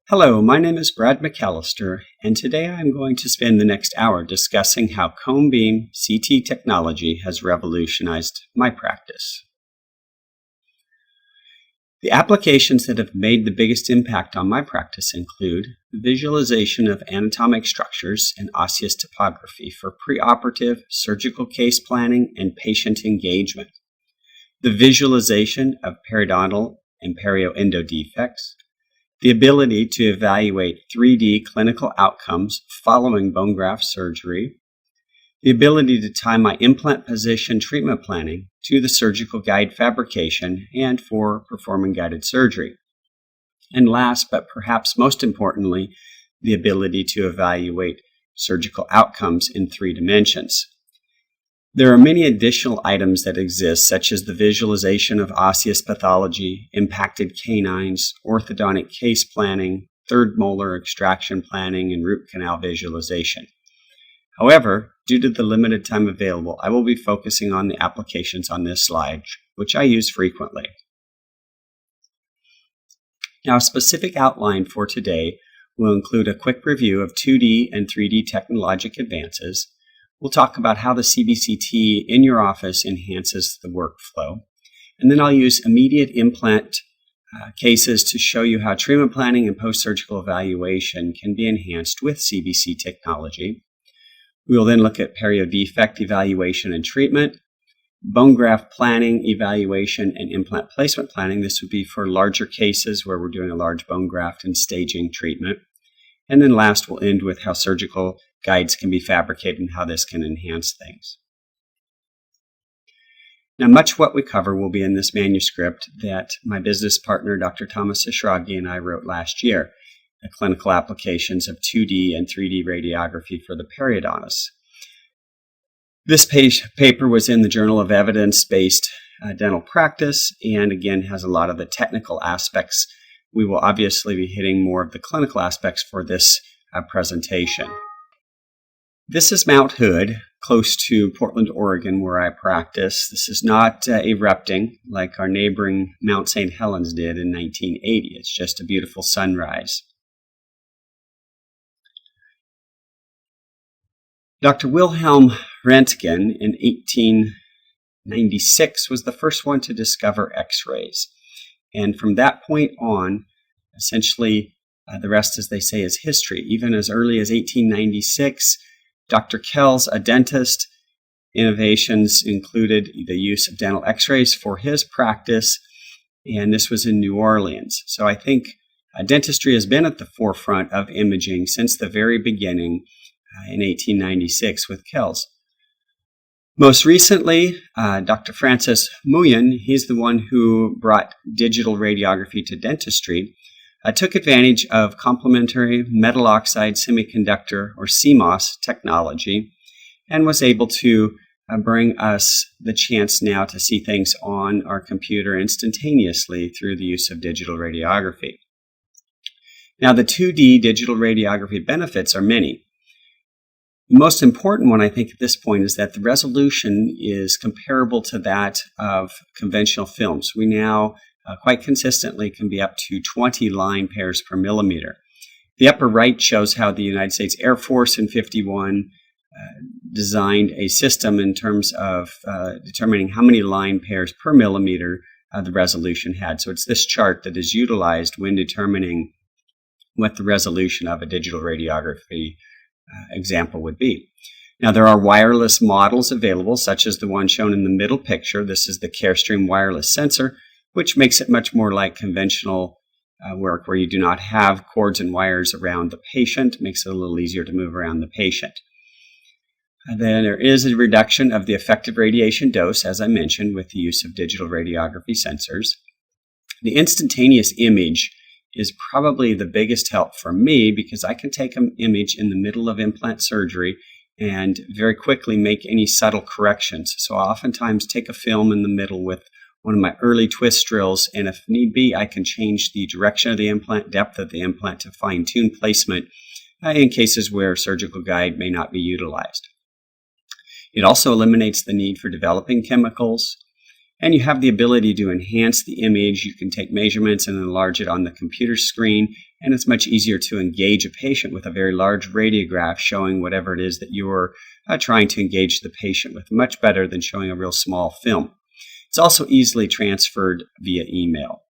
Hello, my name is Brad McAllister, and today I'm going to spend the next hour discussing how cone beam CT technology has revolutionized my practice. The applications that have made the biggest impact on my practice include the visualization of anatomic structures and osseous topography for preoperative surgical case planning and patient engagement, the visualization of periodontal and perioendo defects, the ability to evaluate 3D clinical outcomes following bone graft surgery, the ability to tie my implant position treatment planning to the surgical guide fabrication and for performing guided surgery, and last but perhaps most importantly, the ability to evaluate surgical outcomes in 3 dimensions. There are many additional items that exist, such as the visualization of osseous pathology, impacted canines, orthodontic case planning, third molar extraction planning, and root canal visualization. However, due to the limited time available, I will be focusing on the applications on this slide, which I use frequently. Now, a specific outline for today will include a quick review of 2D and 3D technologic advances. We'll talk about how the CBCT in your office enhances the workflow. And then I'll use immediate implant cases to show you how treatment planning and post-surgical evaluation can be enhanced with CBC technology. We will then look at perio defect evaluation and treatment, bone graft planning, evaluation, and implant placement planning. This would be for larger cases where we're doing a large bone graft and staging treatment. And then last, we'll end with how surgical guides can be fabricated and how this can enhance things. Now, much of what we cover will be in this manuscript that my business partner, Dr. Thomas Ashragi, and I wrote last year, the clinical applications of 2D and 3D radiography for the periodontist. This paper was in the Journal of Evidence-Based Dental Practice, and again has a lot of the technical aspects. We will obviously be hitting more of the clinical aspects for this presentation. This is Mount Hood, close to Portland, Oregon, where I practice. This is not erupting like our neighboring Mount St. Helens did in 1980. It's just a beautiful sunrise. Dr. Wilhelm Röntgen in 1896 was the first one to discover X-rays. And from that point on, essentially, the rest, as they say, is history. Even as early as 1896, Dr. Kells, a dentist, innovations included the use of dental x-rays for his practice, and this was in New Orleans. So I think dentistry has been at the forefront of imaging since the very beginning in 1896 with Kells. Most recently, Dr. Francis Muyen, he's the one who brought digital radiography to dentistry, took advantage of complementary metal oxide semiconductor, or CMOS, technology, and was able to bring us the chance now to see things on our computer instantaneously through the use of digital radiography. Now, the 2D digital radiography benefits are many. The most important one, I think, at this point is that the resolution is comparable to that of conventional films. We now quite consistently can be up to 20 line pairs per millimeter. The upper right shows how the United States Air Force in 1951 designed a system in terms of determining how many line pairs per millimeter the resolution had. So it's this chart that is utilized when determining what the resolution of a digital radiography example would be. Now, there are wireless models available, such as the one shown in the middle picture. This is the Carestream wireless sensor, which makes it much more like conventional work where you do not have cords and wires around the patient. It makes it a little easier to move around the patient. And then there is a reduction of the effective radiation dose, as I mentioned, with the use of digital radiography sensors. The instantaneous image is probably the biggest help for me because I can take an image in the middle of implant surgery and very quickly make any subtle corrections. So I oftentimes take a film in the middle with one of my early twist drills, and if need be, I can change the direction of the implant, depth of the implant to fine-tune placement in cases where surgical guide may not be utilized. It also eliminates the need for developing chemicals. And you have the ability to enhance the image. You can take measurements and enlarge it on the computer screen, and it's much easier to engage a patient with a very large radiograph showing whatever it is that you're trying to engage the patient with, much better than showing a real small film. It's also easily transferred via email.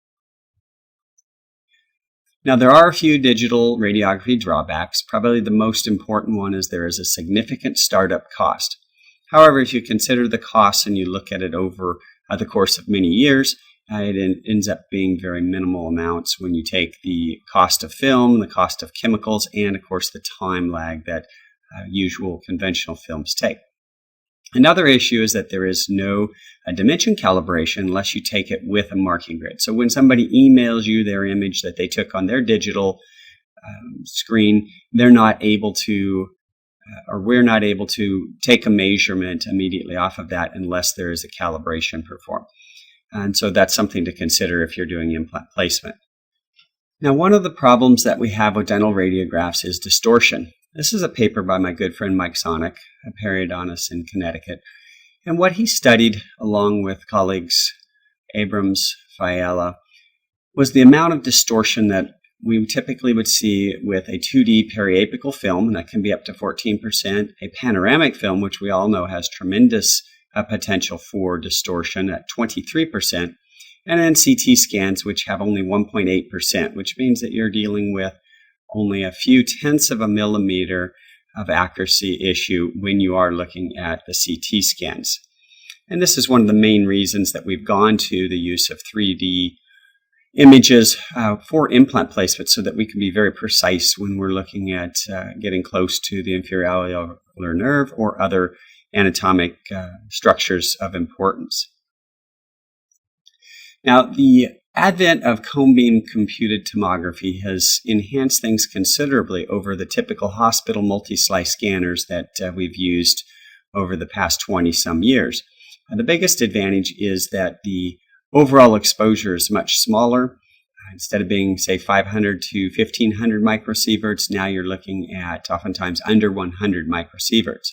Now, there are a few digital radiography drawbacks. Probably the most important one is there is a significant startup cost. However, if you consider the costs and you look at it over the course of many years, it ends up being very minimal amounts when you take the cost of film, the cost of chemicals, and of course the time lag that usual conventional films take. Another issue is that there is no dimension calibration unless you take it with a marking grid. So when somebody emails you their image that they took on their digital screen, they're not able to or we're not able to take a measurement immediately off of that unless there is a calibration performed. And so that's something to consider if you're doing implant placement. Now, one of the problems that we have with dental radiographs is distortion. This is a paper by my good friend Mike Sonic, a periodontist in Connecticut. And what he studied, along with colleagues Abrams, Fiala, was the amount of distortion that we typically would see with a 2D periapical film, and that can be up to 14%, a panoramic film, which we all know has tremendous potential for distortion at 23%, and then CT scans, which have only 1.8%, which means that you're dealing with only a few tenths of a millimeter of accuracy issue when you are looking at the CT scans. And this is one of the main reasons that we've gone to the use of 3D images for implant placement, so that we can be very precise when we're looking at getting close to the inferior alveolar nerve or other anatomic structures of importance. Now, the advent of cone beam computed tomography has enhanced things considerably over the typical hospital multi-slice scanners that we've used over the past 20-some years. The biggest advantage is that the overall exposure is much smaller. Instead of being, say, 500 to 1500 microsieverts, now you're looking at oftentimes under 100 microsieverts.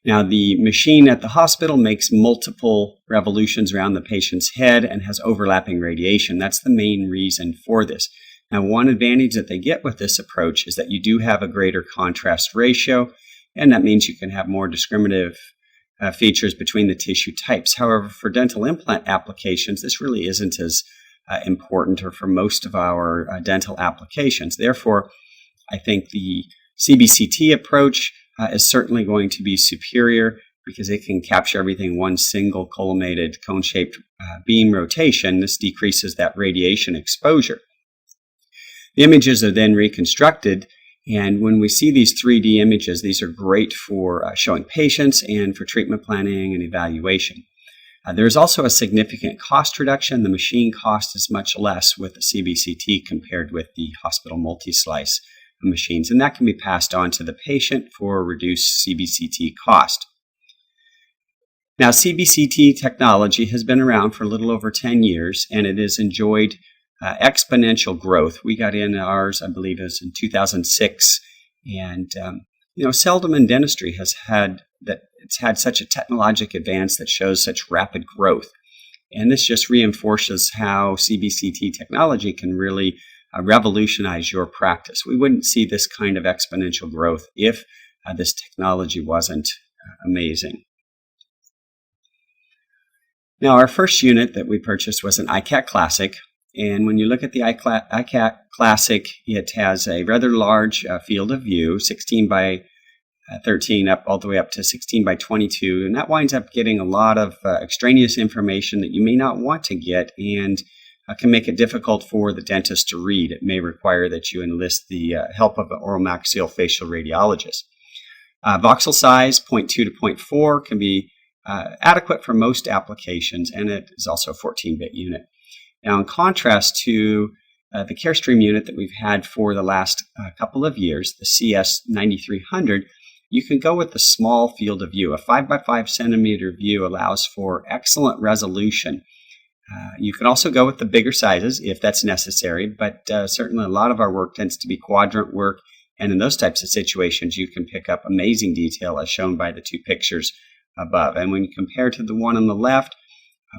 Now, the machine at the hospital makes multiple revolutions around the patient's head and has overlapping radiation. That's the main reason for this. Now, one advantage that they get with this approach is that you do have a greater contrast ratio, and that means you can have more discriminative features between the tissue types. However, for dental implant applications, this really isn't as important, or for most of our dental applications. Therefore, I think the CBCT approach is certainly going to be superior because it can capture everything in one single collimated cone-shaped beam rotation. This decreases that radiation exposure. The images are then reconstructed, and when we see these 3D images, these are great for showing patients and for treatment planning and evaluation. There's also a significant cost reduction. The machine cost is much less with the CBCT compared with the hospital multi-slice machines, and that can be passed on to the patient for reduced CBCT cost. Now, CBCT technology has been around for a little over 10 years, and it has enjoyed exponential growth. We got in ours, I believe, it was in 2006, and seldom in dentistry has had that. It's had such a technologic advance that shows such rapid growth, and this just reinforces how CBCT technology can really revolutionize your practice. We wouldn't see this kind of exponential growth if this technology wasn't amazing. Now, our first unit that we purchased was an iCat Classic, and when you look at the iCat Classic, it has a rather large field of view, 16 by 13 up all the way up to 16 by 22, and that winds up getting a lot of extraneous information that you may not want to get, and can make it difficult for the dentist to read. It may require that you enlist the help of an oromaxillofacial radiologist. Voxel size 0.2 to 0.4 can be adequate for most applications, and it is also a 14-bit unit. Now, in contrast to the Carestream unit that we've had for the last couple of years, the CS9300, you can go with the small field of view. A 5 by 5 centimeter view allows for excellent resolution. You can also go with the bigger sizes if that's necessary, but certainly a lot of our work tends to be quadrant work, and in those types of situations you can pick up amazing detail as shown by the two pictures above. And when you compare to the one on the left,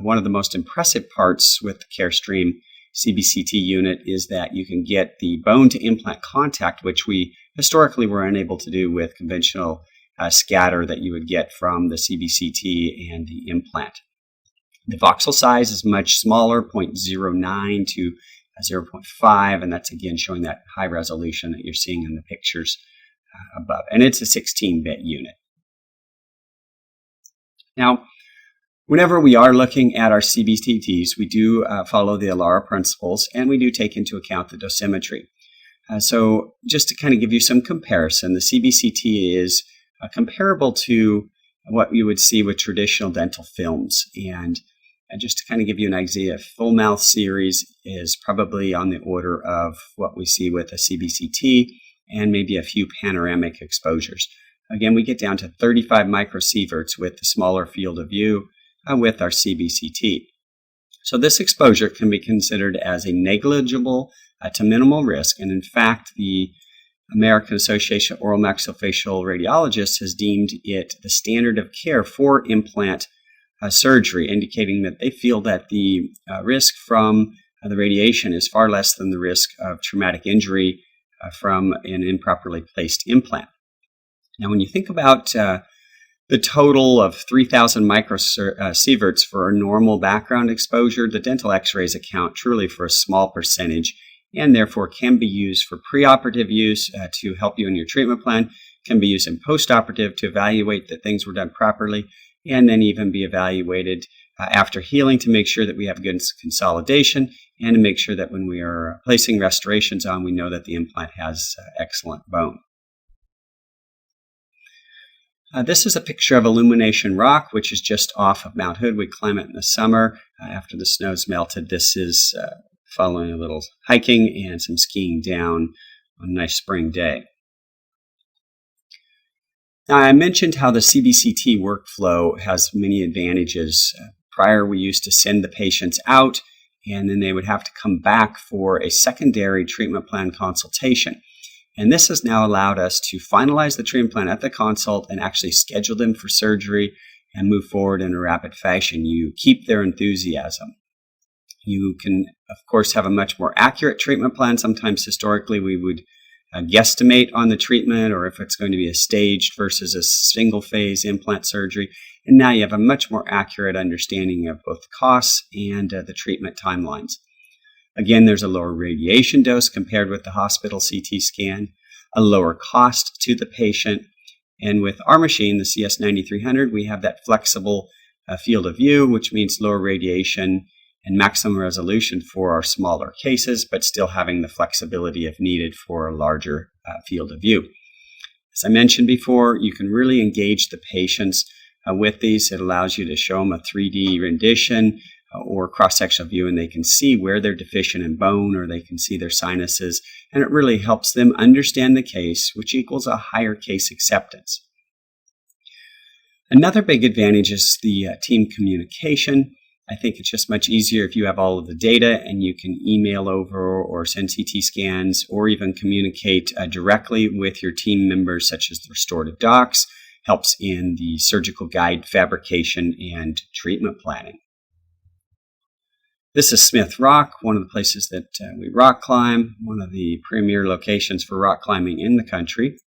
One of the most impressive parts with the CareStream CBCT unit is that you can get the bone-to-implant contact, which we historically were unable to do with conventional scatter that you would get from the CBCT and the implant. The voxel size is much smaller, 0.09 to 0.5, and that's again showing that high resolution that you're seeing in the pictures above. And it's a 16-bit unit. Now, whenever we are looking at our CBCTs, we do follow the ALARA principles, and we do take into account the dosimetry. So just to kind of give you some comparison, the CBCT is comparable to what you would see with traditional dental films. And just to kind of give you an idea, a full mouth series is probably on the order of what we see with a CBCT and maybe a few panoramic exposures. Again, we get down to 35 microsieverts with the smaller field of view with our CBCT. So this exposure can be considered as a negligible to minimal risk, and in fact, the American Association of Oral Maxillofacial Radiologists has deemed it the standard of care for implant surgery, indicating that they feel that the risk from the radiation is far less than the risk of traumatic injury from an improperly placed implant. Now, when you think about the total of 3,000 microsieverts for a normal background exposure, the dental x-rays account truly for a small percentage, and therefore can be used for preoperative use to help you in your treatment plan, can be used in postoperative to evaluate that things were done properly, and then even be evaluated after healing to make sure that we have good consolidation, and to make sure that when we are placing restorations on, we know that the implant has excellent bone. This is a picture of Illumination Rock, which is just off of Mount Hood. We climb it in the summer after the snow's melted. This is following a little hiking and some skiing down on a nice spring day. Now, I mentioned how the CBCT workflow has many advantages. Prior, we used to send the patients out, and then they would have to come back for a secondary treatment plan consultation. And this has now allowed us to finalize the treatment plan at the consult and actually schedule them for surgery and move forward in a rapid fashion. You keep their enthusiasm. You can, of course, have a much more accurate treatment plan. Sometimes historically we would guesstimate on the treatment, or if it's going to be a staged versus a single phase implant surgery. And now you have a much more accurate understanding of both the costs and the treatment timelines. Again, there's a lower radiation dose compared with the hospital CT scan, a lower cost to the patient. And with our machine, the CS9300, we have that flexible field of view, which means lower radiation and maximum resolution for our smaller cases, but still having the flexibility if needed for a larger field of view. As I mentioned before, you can really engage the patients with these. It allows you to show them a 3D rendition or cross-sectional view, and they can see where they're deficient in bone, or they can see their sinuses, and it really helps them understand the case, which equals a higher case acceptance. Another big advantage is the team communication. I think it's just much easier if you have all of the data and you can email over or send CT scans or even communicate directly with your team members, such as the restorative docs, helps in the surgical guide fabrication and treatment planning. This is Smith Rock, one of the places that we rock climb, one of the premier locations for rock climbing in the country,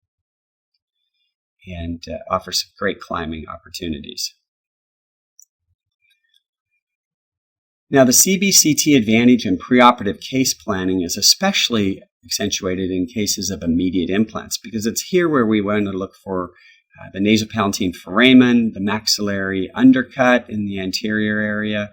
and offers some great climbing opportunities. Now, the CBCT advantage in preoperative case planning is especially accentuated in cases of immediate implants, because it's here where we want to look for the nasopalatine foramen, the maxillary undercut in the anterior area,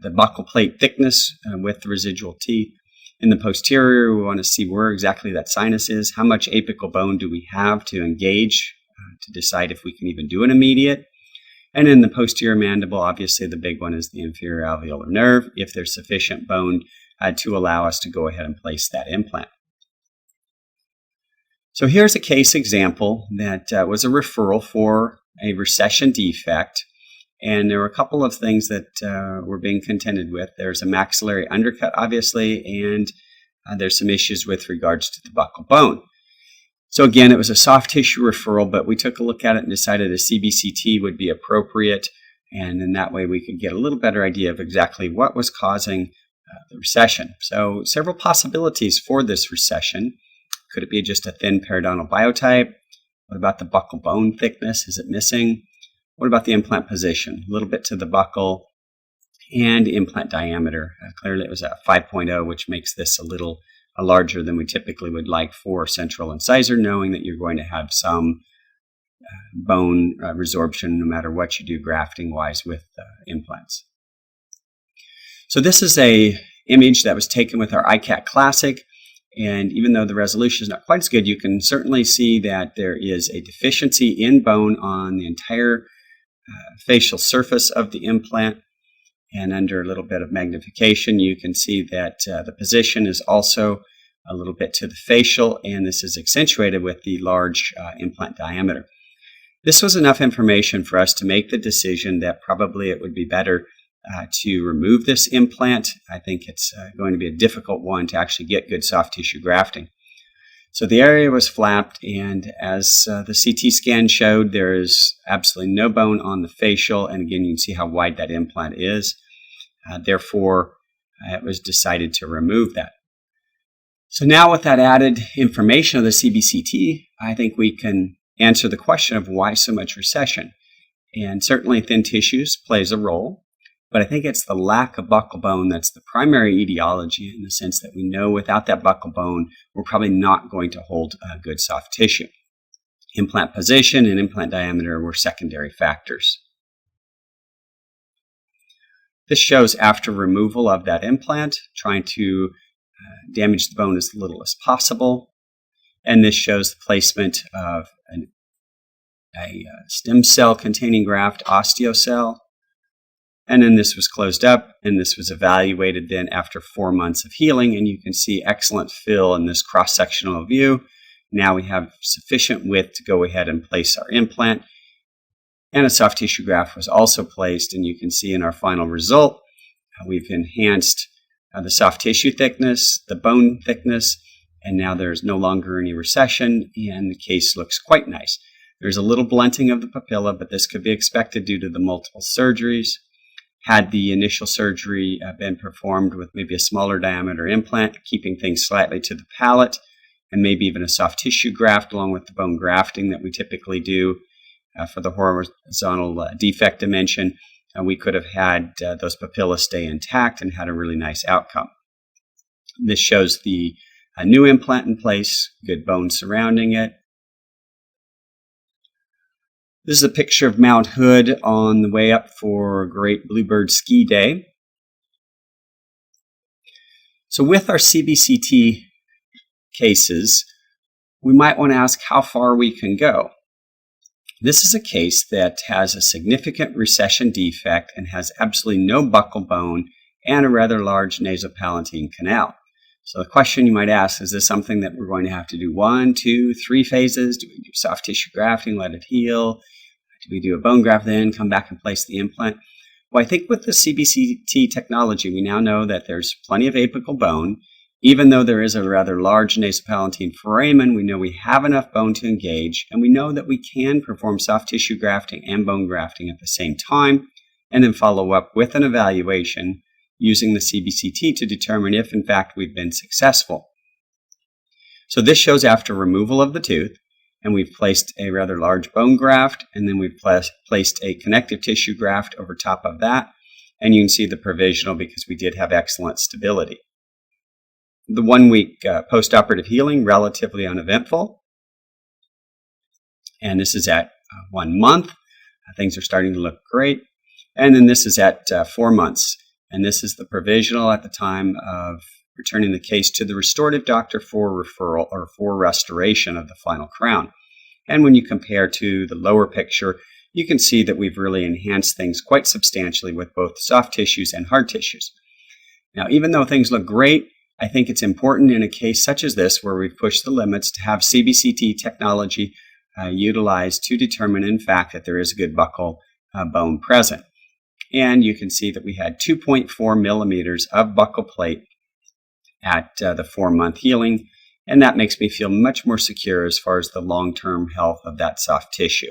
the buccal plate thickness with the residual teeth. In the posterior, we want to see where exactly that sinus is, how much apical bone do we have to engage to decide if we can even do an immediate. And in the posterior mandible, obviously the big one is the inferior alveolar nerve, if there's sufficient bone to allow us to go ahead and place that implant. So here's a case example that was a referral for a recession defect. And there were a couple of things that were being contended with. There's a maxillary undercut, obviously, and there's some issues with regards to the buccal bone. So again, it was a soft tissue referral, but we took a look at it and decided a CBCT would be appropriate. And in that way, we could get a little better idea of exactly what was causing the recession. So several possibilities for this recession. Could it be just a thin periodontal biotype? What about the buccal bone thickness? Is it missing? What about the implant position? A little bit to the buccal and implant diameter. Clearly it was at 5.0, which makes this a little larger than we typically would like for central incisor, knowing that you're going to have some bone resorption no matter what you do grafting-wise with implants. So this is a image that was taken with our iCat Classic, and even though the resolution is not quite as good, you can certainly see that there is a deficiency in bone on the entire facial surface of the implant. And under a little bit of magnification, you can see that the position is also a little bit to the facial, and this is accentuated with the large implant diameter. This was enough information for us to make the decision that probably it would be better to remove this implant. I think it's going to be a difficult one to actually get good soft tissue grafting. So the area was flapped, and as the CT scan showed, there is absolutely no bone on the facial, and again, you can see how wide that implant is. Therefore, it was decided to remove that. So now with that added information of the CBCT, I think we can answer the question of why so much recession. And certainly thin tissues plays a role, but I think it's the lack of buccal bone that's the primary etiology, in the sense that we know without that buccal bone, we're probably not going to hold good soft tissue. Implant position and implant diameter were secondary factors. This shows after removal of that implant, trying to damage the bone as little as possible. And this shows the placement of a stem cell containing graft, osteocell. And then this was closed up, and this was evaluated then after 4 months of healing, and you can see excellent fill in this cross-sectional view. Now we have sufficient width to go ahead and place our implant. And a soft tissue graft was also placed, and you can see in our final result, we've enhanced the soft tissue thickness, the bone thickness, and now there's no longer any recession, and the case looks quite nice. There's a little blunting of the papilla, but this could be expected due to the multiple surgeries. Had the initial surgery been performed with maybe a smaller diameter implant, keeping things slightly to the palate, and maybe even a soft tissue graft along with the bone grafting that we typically do for the horizontal defect dimension, we could have had those papilla stay intact and had a really nice outcome. This shows the new implant in place, good bone surrounding it. This is a picture of Mount Hood on the way up for Great Bluebird Ski Day. So with our CBCT cases, we might want to ask how far we can go. This is a case that has a significant recession defect and has absolutely no buccal bone and a rather large nasopalatine canal. So the question you might ask, is this something that we're going to have to do 1, 2, 3 phases? Do we do soft tissue grafting, let it heal? Do we do a bone graft then, come back and place the implant? Well, I think with the CBCT technology, we now know that there's plenty of apical bone. Even though there is a rather large nasopalatine foramen, we know we have enough bone to engage, and we know that we can perform soft tissue grafting and bone grafting at the same time, and then follow up with an evaluation using the CBCT to determine if, in fact, we've been successful. So this shows after removal of the tooth, and we've placed a rather large bone graft, and then we've placed a connective tissue graft over top of that, and you can see the provisional because we did have excellent stability. The 1 week post-operative healing, relatively uneventful, and this is at 1 month. Things are starting to look great, and then this is at 4 months. And this is the provisional at the time of returning the case to the restorative doctor for referral or for restoration of the final crown. And when you compare to the lower picture, you can see that we've really enhanced things quite substantially with both soft tissues and hard tissues. Now, even though things look great, I think it's important in a case such as this, where we've pushed the limits, to have CBCT technology utilized to determine, in fact, that there is a good buccal bone present. And you can see that we had 2.4 millimeters of buccal plate at the 4-month healing, and that makes me feel much more secure as far as the long-term health of that soft tissue.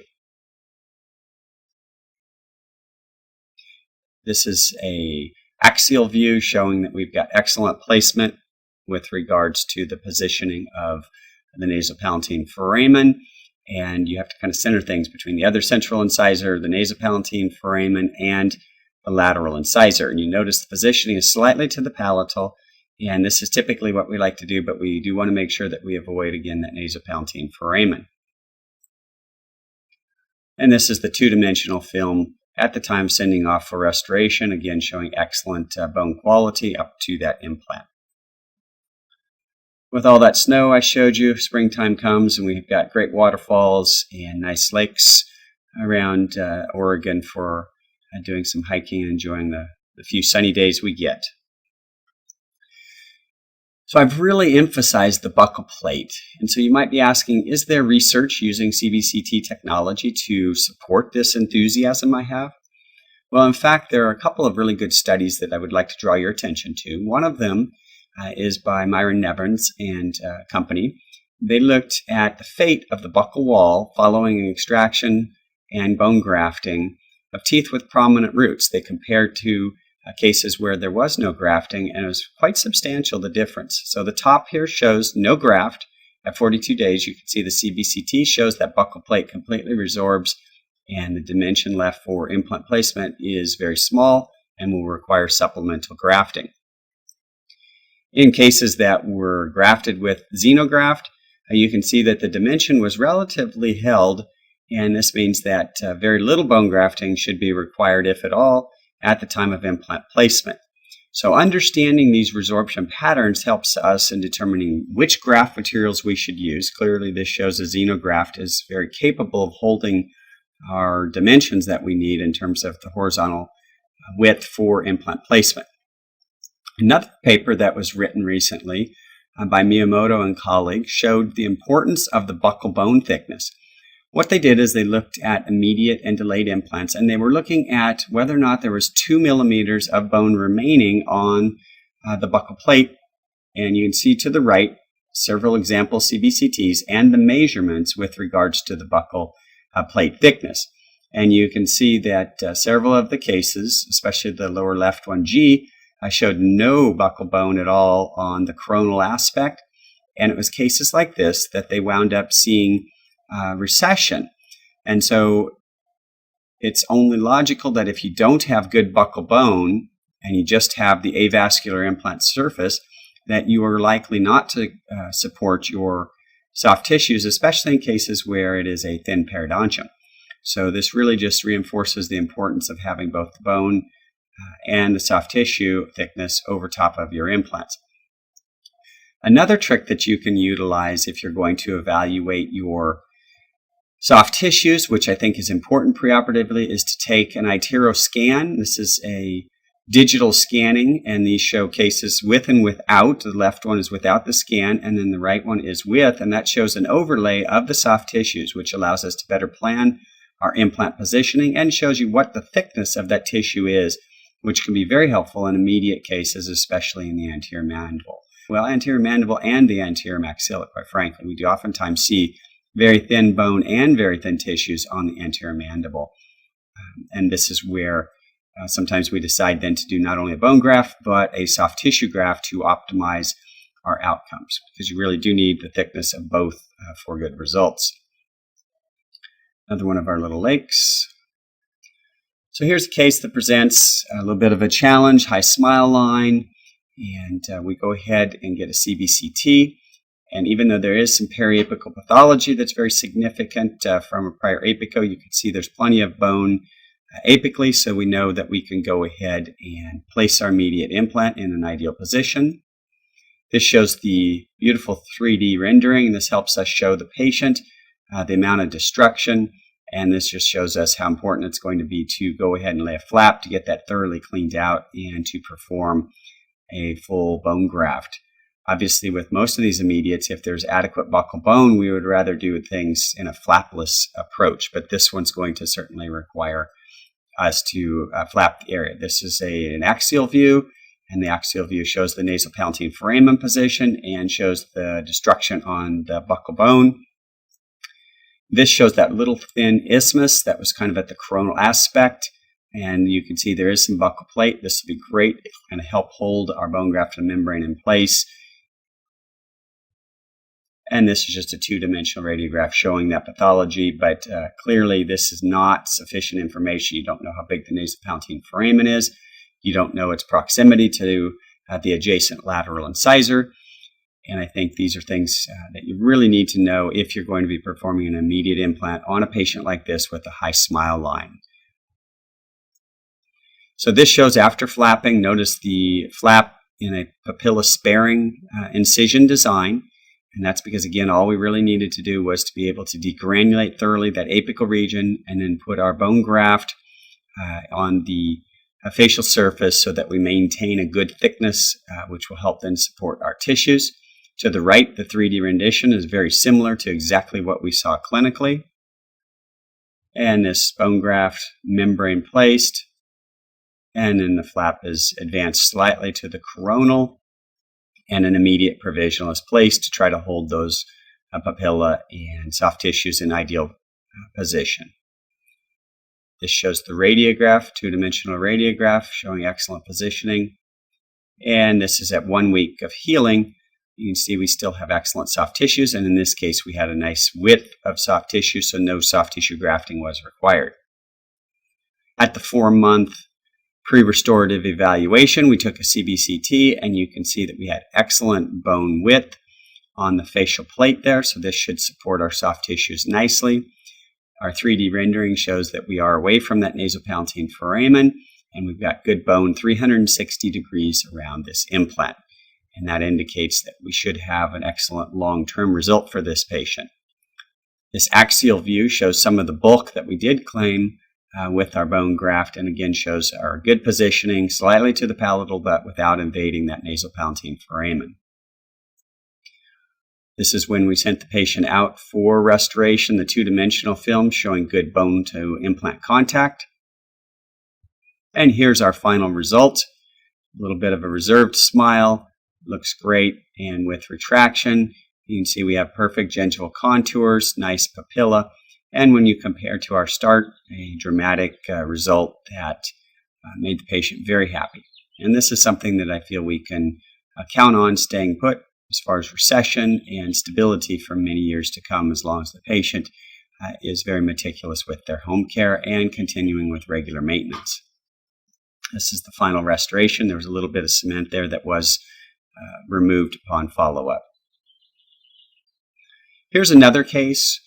This is a axial view showing that we've got excellent placement with regards to the positioning of the nasopalatine foramen. And you have to kind of center things between the other central incisor, the nasopalatine foramen, and the lateral incisor. And you notice the positioning is slightly to the palatal, and this is typically what we like to do, but we do want to make sure that we avoid, again, that nasopalatine foramen. And this is the two-dimensional film at the time sending off for restoration, again showing excellent bone quality up to that implant. With all that snow I showed you, springtime comes and we've got great waterfalls and nice lakes around Oregon for doing some hiking and enjoying the few sunny days we get. So I've really emphasized the buccal plate. And so you might be asking, is there research using CBCT technology to support this enthusiasm I have? Well, in fact, there are a couple of really good studies that I would like to draw your attention to. One of them is by Myron Nevins and company. They looked at the fate of the buccal wall following extraction and bone grafting of teeth with prominent roots. They compared to cases where there was no grafting, and it was quite substantial, the difference. So the top here shows no graft at 42 days. You can see the CBCT shows that buccal plate completely resorbs, and the dimension left for implant placement is very small and will require supplemental grafting. In cases that were grafted with xenograft, you can see that the dimension was relatively held, and this means that very little bone grafting should be required, if at all, at the time of implant placement. So understanding these resorption patterns helps us in determining which graft materials we should use. Clearly, this shows a xenograft is very capable of holding our dimensions that we need in terms of the horizontal width for implant placement. Another paper that was written recently by Miyamoto and colleagues showed the importance of the buccal bone thickness. What they did is they looked at immediate and delayed implants, and they were looking at whether or not there was 2 millimeters of bone remaining on the buccal plate. And you can see to the right several example CBCTs and the measurements with regards to the buccal plate thickness. And you can see that several of the cases, especially the lower left one, G, showed no buccal bone at all on the coronal aspect. And it was cases like this that they wound up seeing recession. And so it's only logical that if you don't have good buccal bone and you just have the avascular implant surface, that you are likely not to support your soft tissues, especially in cases where it is a thin periodontium. So this really just reinforces the importance of having both the bone and the soft tissue thickness over top of your implants. Another trick that you can utilize if you're going to evaluate your soft tissues, which I think is important preoperatively, is to take an iTero scan. This is a digital scanning, and these show cases with and without. The left one is without the scan, and then the right one is with, and that shows an overlay of the soft tissues, which allows us to better plan our implant positioning and shows you what the thickness of that tissue is, which can be very helpful in immediate cases, especially in the anterior mandible. Well, anterior mandible and the anterior maxilla, quite frankly. We do oftentimes see very thin bone and very thin tissues on the anterior mandible. And this is where sometimes we decide then to do not only a bone graft, but a soft tissue graft to optimize our outcomes, because you really do need the thickness of both for good results. Another one of our little lakes. So here's a case that presents a little bit of a challenge, high smile line, and we go ahead and get a CBCT. And even though there is some periapical pathology that's very significant from a prior apico, you can see there's plenty of bone apically, so we know that we can go ahead and place our immediate implant in an ideal position. This shows the beautiful 3D rendering. This helps us show the patient the amount of destruction, and this just shows us how important it's going to be to go ahead and lay a flap to get that thoroughly cleaned out and to perform a full bone graft. Obviously, with most of these immediates, if there's adequate buccal bone, we would rather do things in a flapless approach, but this one's going to certainly require us to flap the area. This is an axial view, and the axial view shows the nasopalatine foramen position and shows the destruction on the buccal bone. This shows that little thin isthmus that was kind of at the coronal aspect And you can see there is some buccal plate. This will be great. It's going to help hold our bone graft membrane in place. And this is just a two-dimensional radiograph showing that pathology, but clearly this is not sufficient information. You don't know how big the nasopalatine foramen is. You don't know its proximity to the adjacent lateral incisor. And I think these are things that you really need to know if you're going to be performing an immediate implant on a patient like this with a high smile line. So this shows after flapping. Notice the flap in a papilla-sparing incision design. And that's because, again, all we really needed to do was to be able to degranulate thoroughly that apical region and then put our bone graft on the facial surface so that we maintain a good thickness, which will help then support our tissues. To the right, the 3D rendition is very similar to exactly what we saw clinically. And this bone graft membrane placed, and then the flap is advanced slightly to the coronal, and an immediate provisional is placed to try to hold those papilla and soft tissues in ideal position. This shows the radiograph, two-dimensional radiograph, showing excellent positioning. And this is at 1 week of healing. You can see we still have excellent soft tissues, and in this case we had a nice width of soft tissue, so no soft tissue grafting was required. At the 4-month pre-restorative evaluation, we took a CBCT, and you can see that we had excellent bone width on the facial plate there, so this should support our soft tissues nicely. Our 3D rendering shows that we are away from that nasopalatine foramen, and we've got good bone 360 degrees around this implant. And that indicates that we should have an excellent long-term result for this patient. This axial view shows some of the bulk that we did claim with our bone graft, and again shows our good positioning slightly to the palatal but without invading that nasopalatine foramen. This is when we sent the patient out for restoration, the two-dimensional film showing good bone to implant contact. And here's our final result. A little bit of a reserved smile, looks great, and with retraction you can see we have perfect gingival contours, nice papilla. And when you compare to our start, a dramatic result that made the patient very happy. And this is something that I feel we can count on staying put as far as recession and stability for many years to come, as long as the patient is very meticulous with their home care and continuing with regular maintenance. This is the final restoration. There was a little bit of cement there that was removed upon follow-up. Here's another case.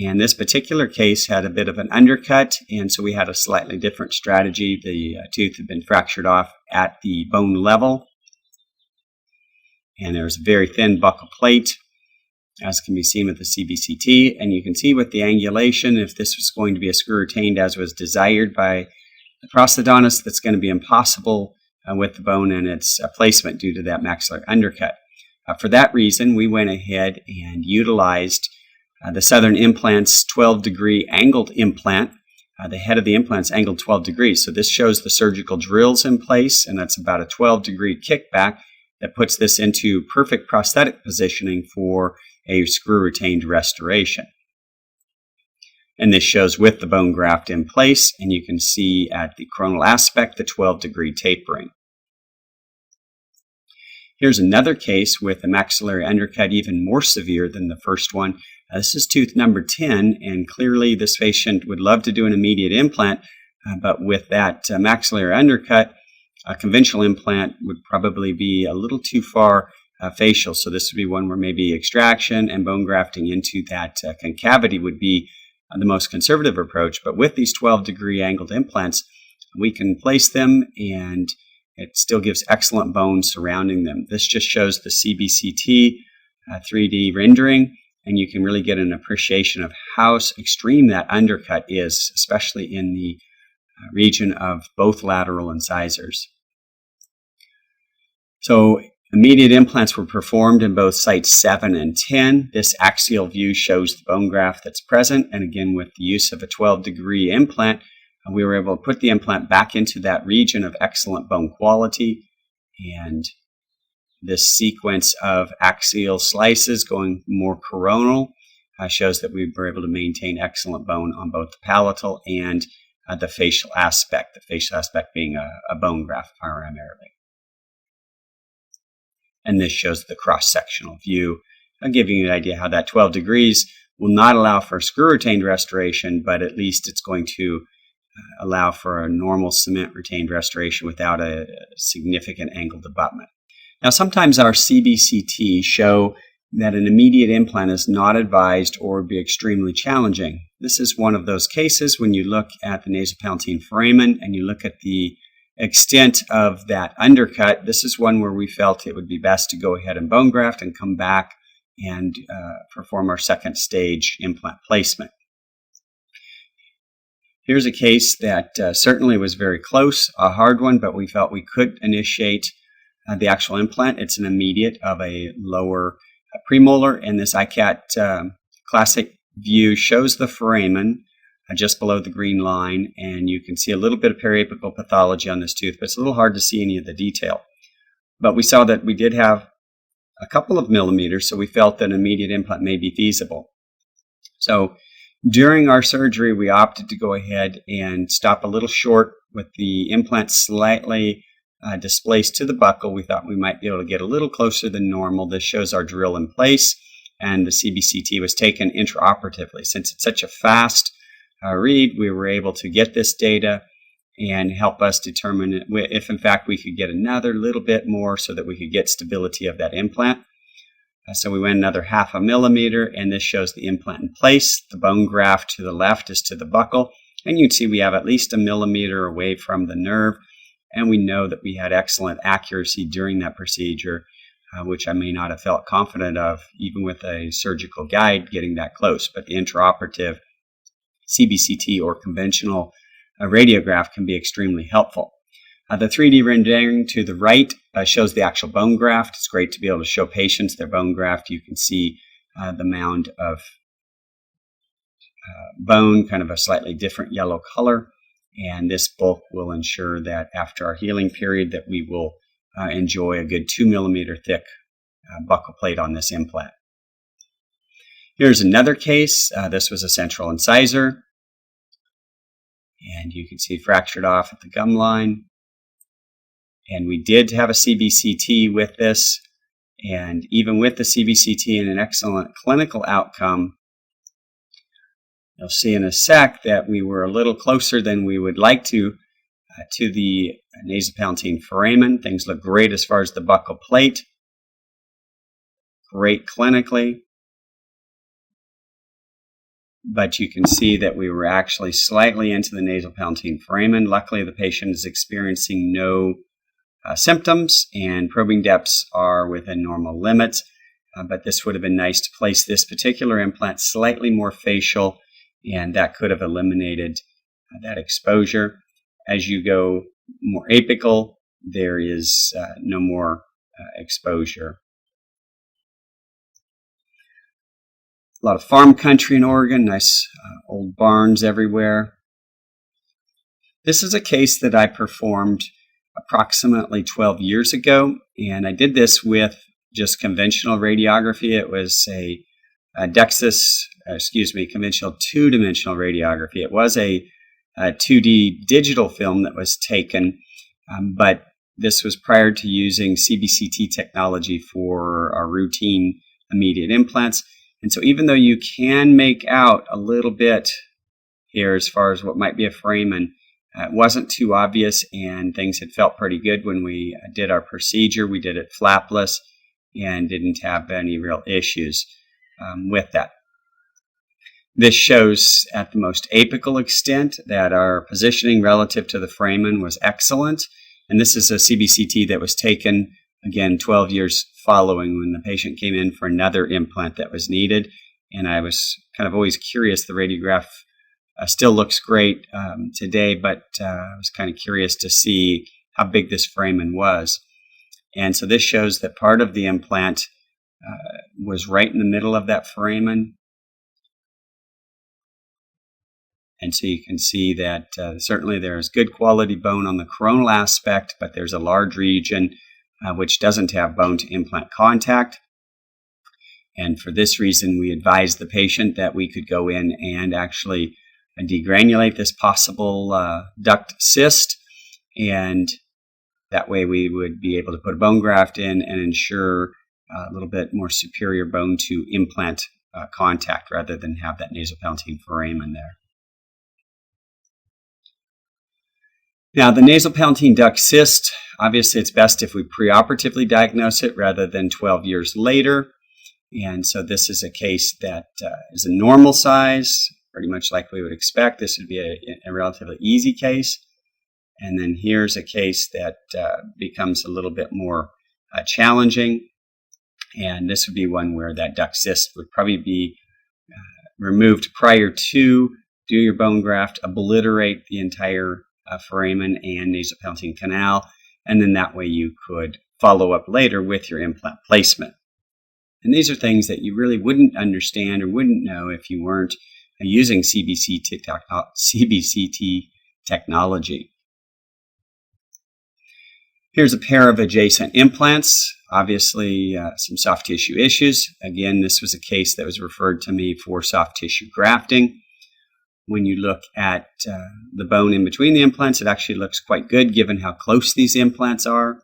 And this particular case had a bit of an undercut, and so we had a slightly different strategy. The tooth had been fractured off at the bone level, and there was a very thin buccal plate, as can be seen with the CBCT. And you can see with the angulation, if this was going to be a screw retained as was desired by the prosthodontist, that's going to be impossible with the bone and its placement due to that maxillary undercut. For that reason, we went ahead and utilized the Southern Implant's 12-degree angled implant. The head of the implant is angled 12 degrees. So this shows the surgical drills in place, and that's about a 12-degree kickback that puts this into perfect prosthetic positioning for a screw-retained restoration. And this shows with the bone graft in place, and you can see at the coronal aspect the 12-degree tapering. Here's another case with a maxillary undercut even more severe than the first one. This is tooth number 10, and clearly this patient would love to do an immediate implant, but with that maxillary undercut, a conventional implant would probably be a little too far facial. So this would be one where maybe extraction and bone grafting into that concavity would be the most conservative approach. But with these 12-degree angled implants, we can place them and it still gives excellent bone surrounding them. This just shows the CBCT 3D rendering, and you can really get an appreciation of how extreme that undercut is, especially in the region of both lateral incisors. So immediate implants were performed in both sites 7 and 10. This axial view shows the bone graft that's present, and again with the use of a 12-degree implant, we were able to put the implant back into that region of excellent bone quality. And this sequence of axial slices going more coronal shows that we were able to maintain excellent bone on both the palatal and the facial aspect being a bone graft primarily. And this shows the cross-sectional view, giving you an idea how that 12 degrees will not allow for screw-retained restoration, but at least it's going to allow for a normal cement-retained restoration without a significant angled abutment. Now, sometimes our CBCT show that an immediate implant is not advised or would be extremely challenging. This is one of those cases when you look at the nasopalatine foramen and you look at the extent of that undercut. This is one where we felt it would be best to go ahead and bone graft and come back and perform our second stage implant placement. Here's a case that certainly was very close, a hard one, but we felt we could initiate the actual implant. It's an immediate of a lower premolar, and this ICAT classic view shows the foramen just below the green line, and you can see a little bit of periapical pathology on this tooth, but it's a little hard to see any of the detail. But we saw that we did have a couple of millimeters, so we felt that an immediate implant may be feasible. So during our surgery, we opted to go ahead and stop a little short with the implant slightly displaced to the buccal. We thought we might be able to get a little closer than normal. This shows our drill in place, and the CBCT was taken intraoperatively. Since it's such a fast read, we were able to get this data and help us determine if in fact we could get another little bit more so that we could get stability of that implant. So we went another 0.5 millimeter, and this shows the implant in place. The bone graft to the left is to the buccal, and you can see we have at least 1 millimeter away from the nerve, and we know that we had excellent accuracy during that procedure, which I may not have felt confident of even with a surgical guide getting that close. But the intraoperative CBCT or conventional radiograph can be extremely helpful. The 3D rendering to the right shows the actual bone graft. It's great to be able to show patients their bone graft. You can see the mound of bone, kind of a slightly different yellow color. And this bulk will ensure that after our healing period that we will enjoy a good 2 millimeter thick buccal plate on this implant. Here's another case. This was a central incisor. And you can see fractured off at the gum line. And we did have a CBCT with this. And even with the CBCT and an excellent clinical outcome, you'll see in a sec that we were a little closer than we would like to the nasopalatine foramen. Things look great as far as the buccal plate. Great clinically. But you can see that we were actually slightly into the nasopalatine foramen. Luckily, the patient is experiencing no symptoms, and probing depths are within normal limits. But this would have been nice to place this particular implant slightly more facial, and that could have eliminated that exposure. As you go more apical, there is no more exposure. A lot of farm country in Oregon, nice old barns everywhere. This is a case that I performed approximately 12 years ago, and I did this with just conventional radiography. It was a conventional two-dimensional radiography. It was a 2D digital film that was taken, but this was prior to using CBCT technology for our routine immediate implants. And so even though you can make out a little bit here as far as what might be a foramen, it wasn't too obvious, and things had felt pretty good when we did our procedure. We did it flapless and didn't have any real issues with that. This shows at the most apical extent that our positioning relative to the foramen was excellent. And this is a CBCT that was taken, again, 12 years following when the patient came in for another implant that was needed. And I was kind of always curious. The radiograph still looks great today, but I was kind of curious to see how big this foramen was. And so this shows that part of the implant was right in the middle of that foramen. And so you can see that certainly there's good quality bone on the coronal aspect, but there's a large region which doesn't have bone to implant contact. And for this reason, we advised the patient that we could go in and actually degranulate this possible duct cyst, and that way we would be able to put a bone graft in and ensure a little bit more superior bone to implant contact rather than have that nasopalatine foramen there. Now, the nasopalatine duct cyst, obviously it's best if we preoperatively diagnose it rather than 12 years later. And so this is a case that is a normal size, pretty much like we would expect. This would be a relatively easy case. And then here's a case that becomes a little bit more challenging. And this would be one where that duct cyst would probably be removed prior to do your bone graft, obliterate the entire foramen and nasopalatine canal, and then that way you could follow up later with your implant placement. And these are things that you really wouldn't understand or wouldn't know if you weren't using CBCT technology. Here's a pair of adjacent implants. Obviously, some soft tissue issues. Again, this was a case that was referred to me for soft tissue grafting. When you look at the bone in between the implants, it actually looks quite good given how close these implants are.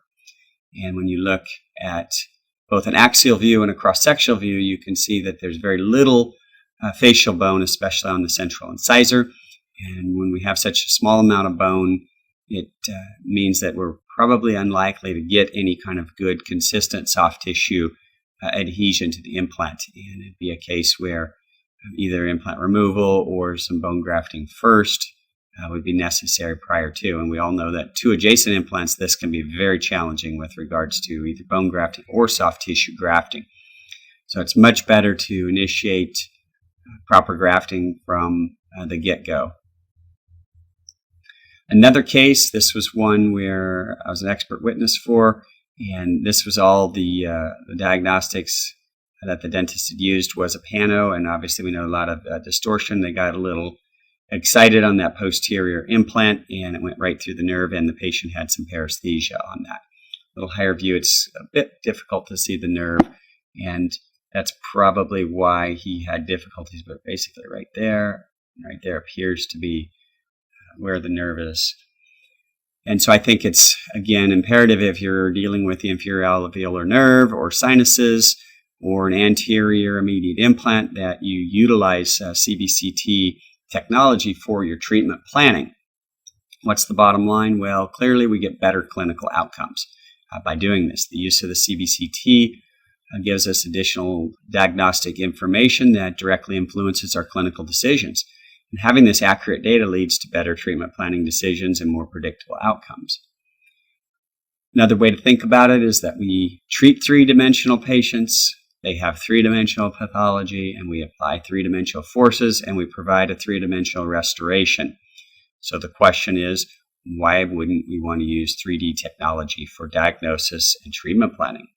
And when you look at both an axial view and a cross-sectional view, you can see that there's very little facial bone, especially on the central incisor. And when we have such a small amount of bone, it means that we're probably unlikely to get any kind of good, consistent soft tissue adhesion to the implant. And it'd be a case where either implant removal or some bone grafting first would be necessary prior to. And we all know that two adjacent implants, this can be very challenging with regards to either bone grafting or soft tissue grafting. So it's much better to initiate proper grafting from the get-go. Another case, this was one where I was an expert witness for, and this was all the diagnostics that the dentist had used was a pano, and obviously we know a lot of distortion. They got a little excited on that posterior implant, and it went right through the nerve, and the patient had some paresthesia on that. A little higher view, it's a bit difficult to see the nerve, and that's probably why he had difficulties, but basically right there appears to be where the nerve is. And so I think it's, again, imperative if you're dealing with the inferior alveolar nerve or sinuses or an anterior immediate implant that you utilize CBCT technology for your treatment planning. What's the bottom line? Well, clearly we get better clinical outcomes by doing this. The use of the CBCT gives us additional diagnostic information that directly influences our clinical decisions. And having this accurate data leads to better treatment planning decisions and more predictable outcomes. Another way to think about it is that we treat three-dimensional patients. They have three-dimensional pathology, and we apply three-dimensional forces, and we provide a three-dimensional restoration. So the question is, why wouldn't we want to use 3D technology for diagnosis and treatment planning?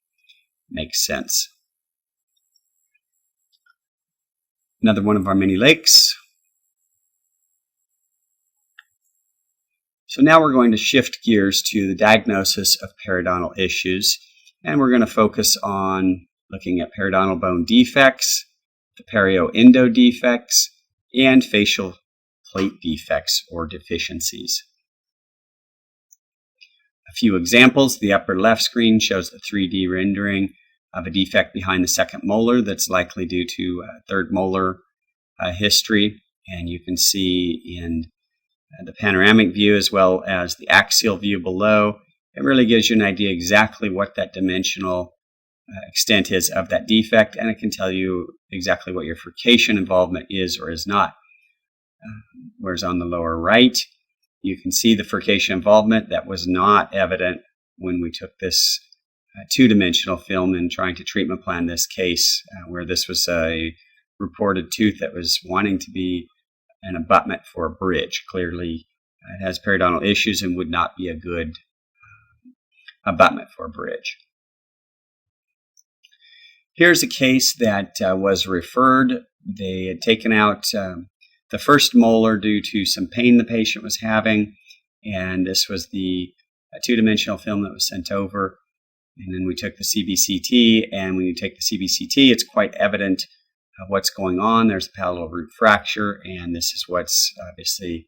Makes sense. Another one of our mini lakes. So now we're going to shift gears to the diagnosis of periodontal issues, and we're going to focus on looking at periodontal bone defects, the perioendo defects, and facial plate defects or deficiencies. A few examples. The upper left screen shows the 3D rendering of a defect behind the second molar that's likely due to third molar history, and you can see in the panoramic view as well as the axial view below, it really gives you an idea exactly what that dimensional extent is of that defect, and it can tell you exactly what your furcation involvement is or is not. Whereas on the lower right, you can see the furcation involvement that was not evident when we took this two-dimensional film and trying to treatment plan this case, where this was a reported tooth that was wanting to be an abutment for a bridge. Clearly, it has periodontal issues and would not be a good abutment for a bridge. Here's a case that was referred. They had taken out the first molar due to some pain the patient was having, and this was the two-dimensional film that was sent over. And then we took the CBCT, and when you take the CBCT, it's quite evident what's going on. There's a palatal root fracture, and this is what's obviously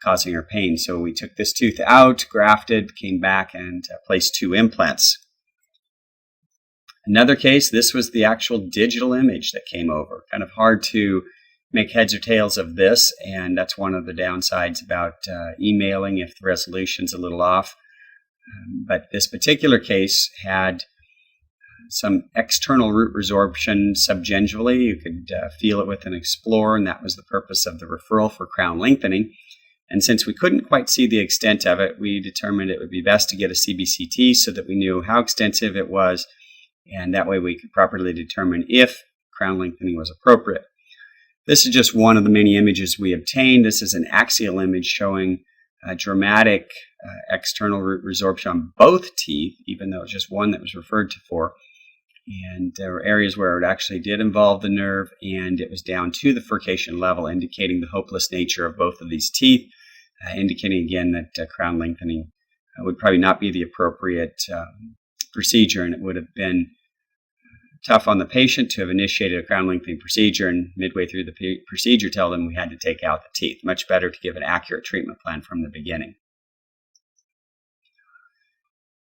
causing her pain. So we took this tooth out, grafted, came back, and placed 2 implants. Another case, this was the actual digital image that came over. Kind of hard to make heads or tails of this, and that's one of the downsides about emailing if the resolution's a little off. But this particular case had some external root resorption subgingivally. You could feel it with an Explorer, and that was the purpose of the referral for crown lengthening. And since we couldn't quite see the extent of it, we determined it would be best to get a CBCT so that we knew how extensive it was, and that way we could properly determine if crown lengthening was appropriate. This is just one of the many images we obtained. This is an axial image showing dramatic external root resorption on both teeth, even though it's just one that was referred to for. And there were areas where it actually did involve the nerve, and it was down to the furcation level, indicating the hopeless nature of both of these teeth, indicating again that crown lengthening would probably not be the appropriate procedure, and it would have been tough on the patient to have initiated a crown lengthening procedure and midway through the procedure tell them we had to take out the teeth. Much better to give an accurate treatment plan from the beginning.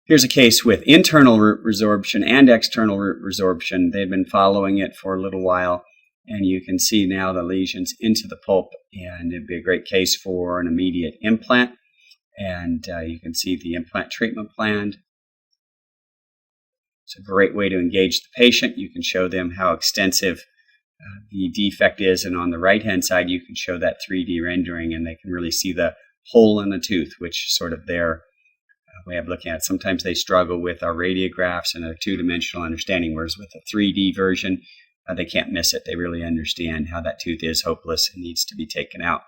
Here's a case with internal root resorption and external root resorption. They've been following it for a little while, and you can see now the lesions into the pulp, and it'd be a great case for an immediate implant. And you can see the implant treatment plan. It's a great way to engage the patient. You can show them how extensive the defect is, and on the right-hand side you can show that 3D rendering, and they can really see the hole in the tooth, which is sort of their way of looking at it. Sometimes they struggle with our radiographs and a two-dimensional understanding, whereas with a 3D version, they can't miss it. They really understand how that tooth is hopeless and needs to be taken out.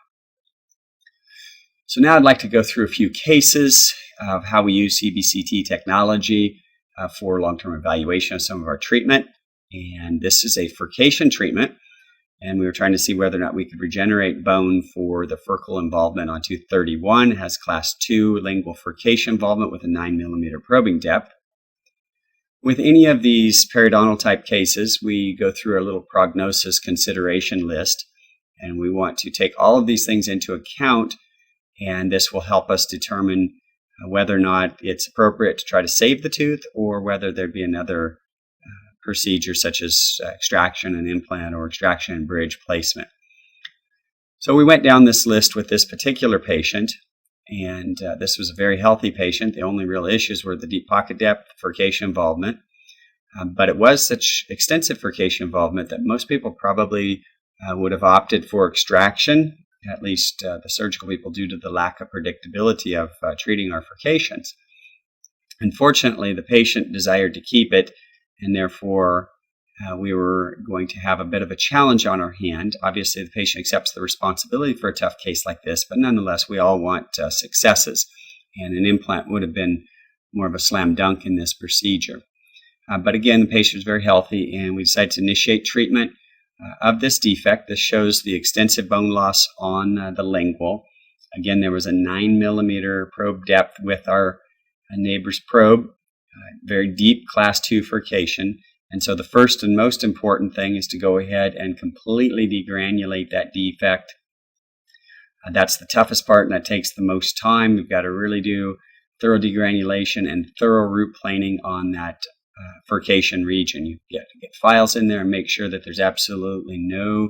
So now I'd like to go through a few cases of how we use CBCT technology for long-term evaluation of some of our treatment. And this is a furcation treatment, and we were trying to see whether or not we could regenerate bone for the furcal involvement on tooth 31. It has class 2 lingual furcation involvement with a 9mm probing depth. With any of these periodontal type cases, we go through a little prognosis consideration list, and we want to take all of these things into account, and this will help us determine whether or not it's appropriate to try to save the tooth, or whether there'd be another procedure such as extraction and implant or extraction and bridge placement. So we went down this list with this particular patient, and this was a very healthy patient. The only real issues were the deep pocket depth, furcation involvement, but it was such extensive furcation involvement that most people probably would have opted for extraction, at least the surgical people, due to the lack of predictability of treating our furcations. Unfortunately, the patient desired to keep it, and therefore we were going to have a bit of a challenge on our hand. Obviously, the patient accepts the responsibility for a tough case like this, but nonetheless, we all want successes, and an implant would have been more of a slam dunk in this procedure. But again, the patient was very healthy, and we decided to initiate treatment of this defect. This shows the extensive bone loss on the lingual. Again, there was a 9mm probe depth with our neighbor's probe, very deep class 2 furcation. And so the first and most important thing is to go ahead and completely degranulate that defect. That's the toughest part, and that takes the most time. We've got to really do thorough degranulation and thorough root planing on that furcation region. You get files in there and make sure that there's absolutely no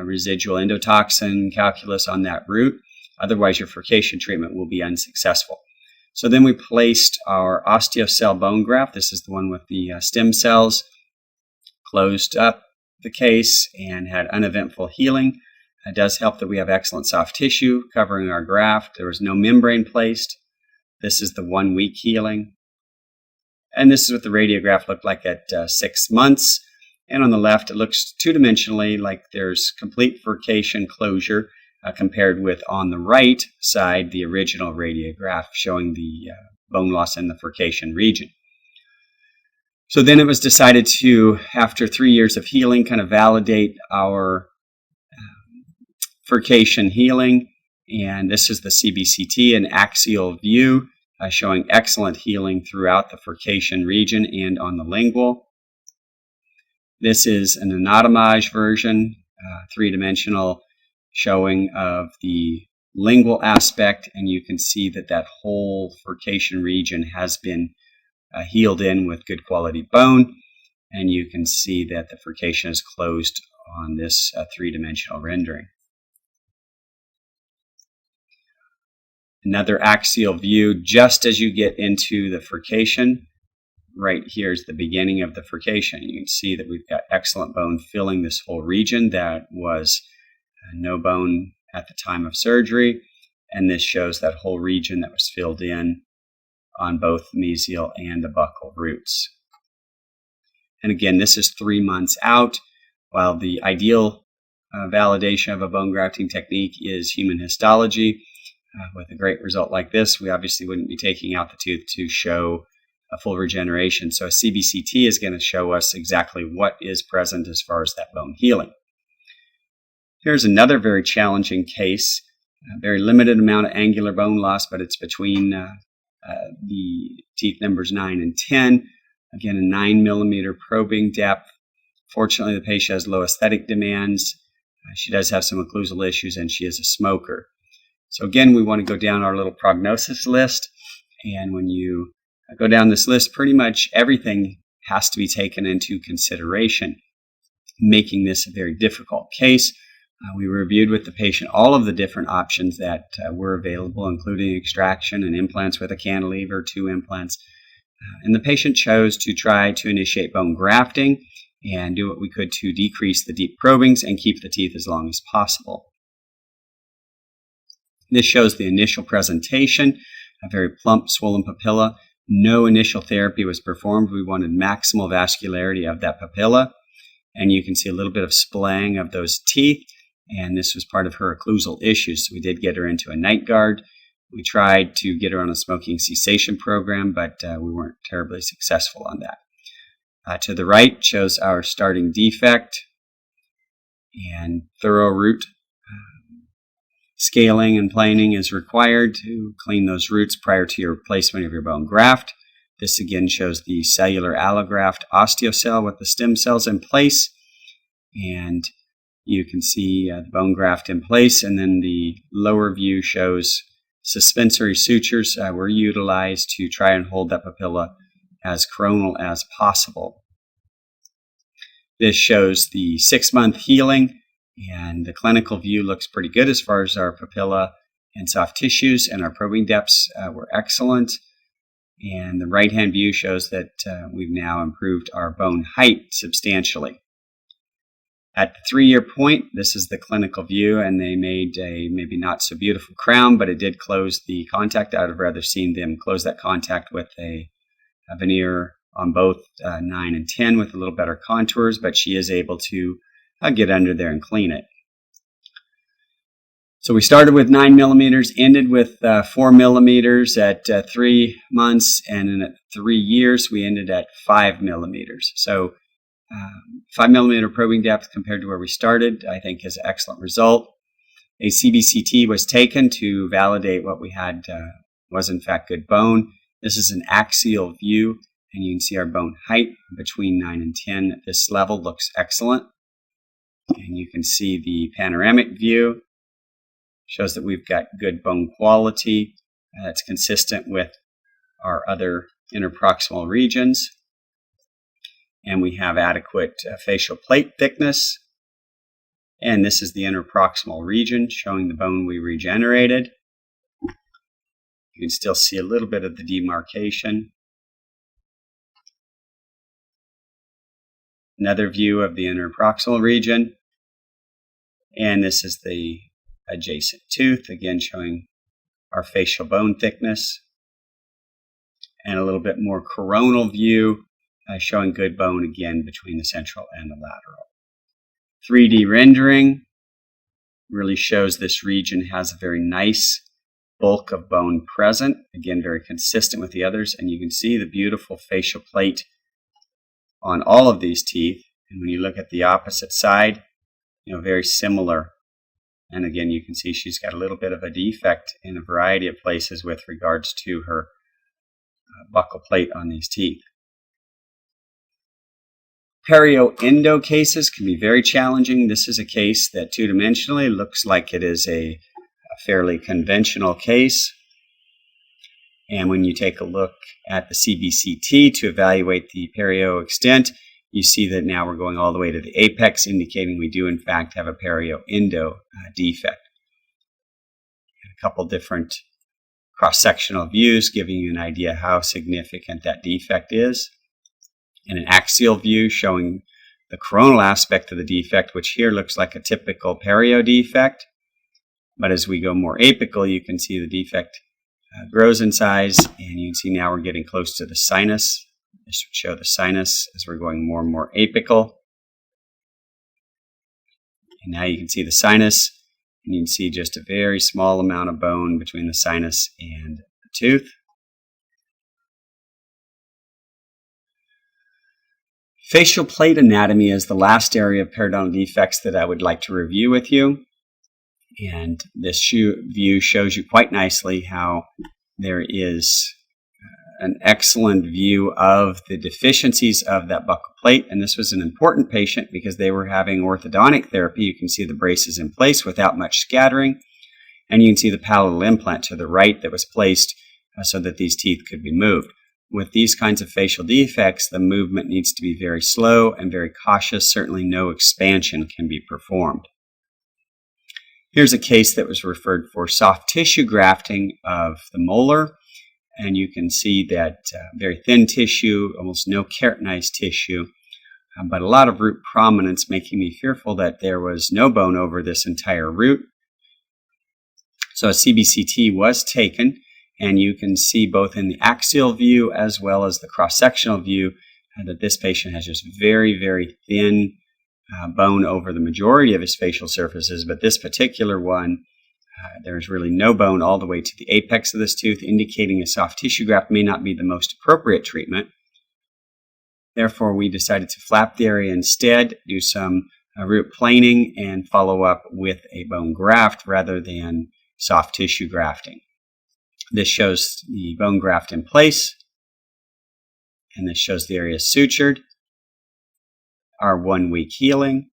residual endotoxin calculus on that root. Otherwise, your furcation treatment will be unsuccessful. So then we placed our osteocell bone graft. This is the one with the stem cells. Closed up the case and had uneventful healing. It does help that we have excellent soft tissue covering our graft. There was no membrane placed. This is the 1-week healing. And this is what the radiograph looked like at 6 months. And on the left, it looks two-dimensionally like there's complete furcation closure compared with, on the right side, the original radiograph showing the bone loss in the furcation region. So then it was decided to, after 3 years of healing, kind of validate our furcation healing. And this is the CBCT, an axial view, showing excellent healing throughout the furcation region and on the lingual. This is an anatomage version, three-dimensional showing of the lingual aspect, and you can see that that whole furcation region has been healed in with good quality bone, and you can see that the furcation is closed on this three-dimensional rendering. Another axial view just as you get into the furcation. Right here is the beginning of the furcation. You can see that we've got excellent bone filling this whole region. That was no bone at the time of surgery, and this shows that whole region that was filled in on both mesial and the buccal roots. And again, this is 3 months out, while the ideal validation of a bone grafting technique is human histology. With a great result like this, we obviously wouldn't be taking out the tooth to show a full regeneration. So a CBCT is going to show us exactly what is present as far as that bone healing. Here's another very challenging case. A very limited amount of angular bone loss, but it's between the teeth numbers 9 and 10. Again, a 9 millimeter probing depth. Fortunately, the patient has low aesthetic demands. She does have some occlusal issues, and she is a smoker. So again, we want to go down our little prognosis list. And when you go down this list, pretty much everything has to be taken into consideration, making this a very difficult case. We reviewed with the patient all of the different options that were available, including extraction and implants with a cantilever, 2 implants. And the patient chose to try to initiate bone grafting and do what we could to decrease the deep probings and keep the teeth as long as possible. This shows the initial presentation, a very plump, swollen papilla. No initial therapy was performed. We wanted maximal vascularity of that papilla. And you can see a little bit of splaying of those teeth. And this was part of her occlusal issues. So we did get her into a night guard. We tried to get her on a smoking cessation program, but we weren't terribly successful on that. To the right shows our starting defect, and thorough root scaling and planing is required to clean those roots prior to your replacement of your bone graft. This again shows the cellular allograft osteocell with the stem cells in place, and you can see the bone graft in place, and then the lower view shows suspensory sutures were utilized to try and hold that papilla as coronal as possible. This shows the 6-month healing, and the clinical view looks pretty good as far as our papilla and soft tissues, and our probing depths were excellent. And the right-hand view shows that we've now improved our bone height substantially. At the 3-year point, this is the clinical view, and they made a maybe not so beautiful crown, but it did close the contact. I would have rather seen them close that contact with a veneer on both 9 and 10 with a little better contours, but she is able to get under there and clean it. So we started with 9 millimeters, ended with 4 millimeters at 3 months, and then at 3 years, we ended at 5 millimeters. So 5 millimeter probing depth compared to where we started, I think, is an excellent result. A CBCT was taken to validate what we had was in fact good bone. This is an axial view, and you can see our bone height between 9 and 10 at this level looks excellent. And you can see the panoramic view shows that we've got good bone quality that's consistent with our other interproximal regions. And we have adequate facial plate thickness. And this is the interproximal region showing the bone we regenerated. You can still see a little bit of the demarcation. Another view of the interproximal region. And this is the adjacent tooth, again showing our facial bone thickness. And a little bit more coronal view, showing good bone again between the central and the lateral. 3D rendering really shows this region has a very nice bulk of bone present, again very consistent with the others, and you can see the beautiful facial plate on all of these teeth. And when you look at the opposite side, very similar. And again, you can see she's got a little bit of a defect in a variety of places with regards to her buccal plate on these teeth. Perio-endo cases can be very challenging. This is a case that two-dimensionally looks like it is a fairly conventional case. And when you take a look at the CBCT to evaluate the perio extent, you see that now we're going all the way to the apex, indicating we do in fact have a perio-endo defect. And a couple different cross-sectional views giving you an idea how significant that defect is. And an axial view showing the coronal aspect of the defect, which here looks like a typical perio defect. But as we go more apical, you can see the defect grows in size, and you can see now we're getting close to the sinus. This would show the sinus as we're going more and more apical. And now you can see the sinus, and you can see just a very small amount of bone between the sinus and the tooth. Facial plate anatomy is the last area of periodontal defects that I would like to review with you. And this view shows you quite nicely how there is an excellent view of the deficiencies of that buccal plate. And this was an important patient because they were having orthodontic therapy. You can see the braces in place without much scattering. And you can see the palatal implant to the right that was placed so that these teeth could be moved. With these kinds of facial defects, the movement needs to be very slow and very cautious. Certainly no expansion can be performed. Here's a case that was referred for soft tissue grafting of the molar, and you can see that very thin tissue, almost no keratinized tissue, but a lot of root prominence, making me fearful that there was no bone over this entire root. So a CBCT was taken, and you can see both in the axial view as well as the cross-sectional view that this patient has just very, very thin bone over the majority of his facial surfaces, but this particular one, there's really no bone all the way to the apex of this tooth, indicating a soft tissue graft may not be the most appropriate treatment. Therefore, we decided to flap the area instead, do some root planing, and follow up with a bone graft rather than soft tissue grafting. This shows the bone graft in place, and this shows the area sutured. Our 1 week healing,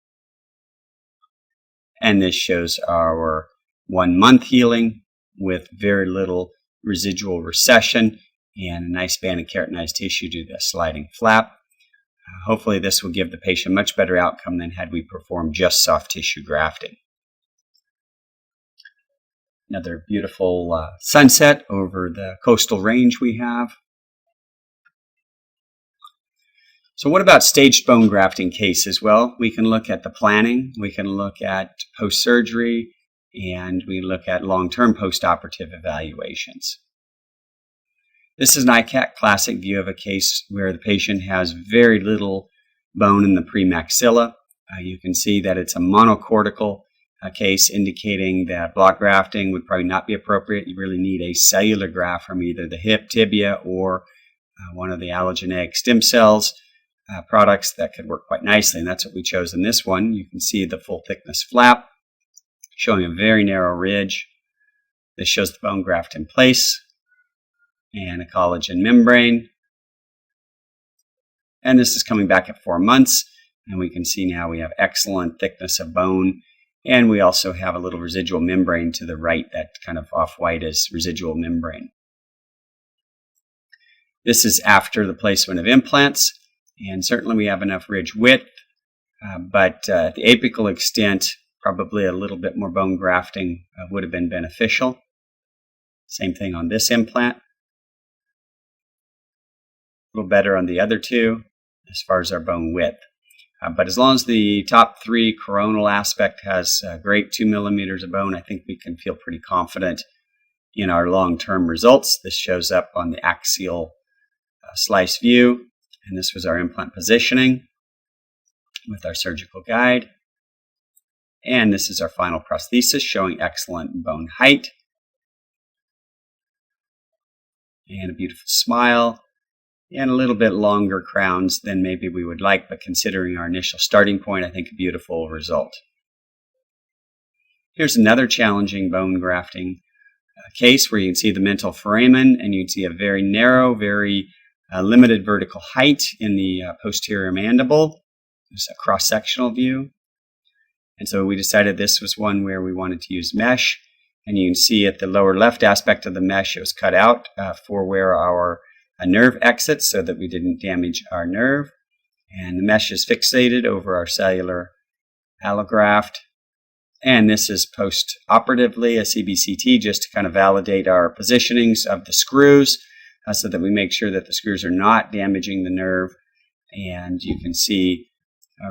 and this shows our 1 month healing with very little residual recession and a nice band of keratinized tissue due to the sliding flap. Hopefully this will give the patient much better outcome than had we performed just soft tissue grafting. Another beautiful sunset over the coastal range we have. So what about staged bone grafting cases? Well, we can look at the planning, we can look at post-surgery, and we look at long-term post-operative evaluations. This is an ICAT classic view of a case where the patient has very little bone in the premaxilla. You can see that it's a monocortical case, indicating that block grafting would probably not be appropriate. You really need a cellular graft from either the hip, tibia, or one of the allogeneic stem cells. Products that could work quite nicely, and that's what we chose in this one. You can see the full thickness flap showing a very narrow ridge. This shows the bone graft in place and a collagen membrane. And this is coming back at 4 months, and we can see now we have excellent thickness of bone, and we also have a little residual membrane to the right. That kind of off-white is residual membrane. This is after the placement of implants. And certainly we have enough ridge width, but the apical extent, probably a little bit more bone grafting would have been beneficial. Same thing on this implant. A little better on the other two as far as our bone width. But as long as the top 3 coronal aspect has a great 2 millimeters of bone, I think we can feel pretty confident in our long-term results. This shows up on the axial slice view. And this was our implant positioning with our surgical guide. And this is our final prosthesis showing excellent bone height. And a beautiful smile. And a little bit longer crowns than maybe we would like, but considering our initial starting point, I think a beautiful result. Here's another challenging bone grafting case where you can see the mental foramen, and you can see a very narrow, very limited vertical height in the posterior mandible. There's a cross-sectional view. And so we decided this was one where we wanted to use mesh. And you can see at the lower left aspect of the mesh, it was cut out for where our nerve exits so that we didn't damage our nerve. And the mesh is fixated over our cellular allograft. And this is post-operatively a CBCT just to kind of validate our positionings of the screws so that we make sure that the screws are not damaging the nerve. And you can see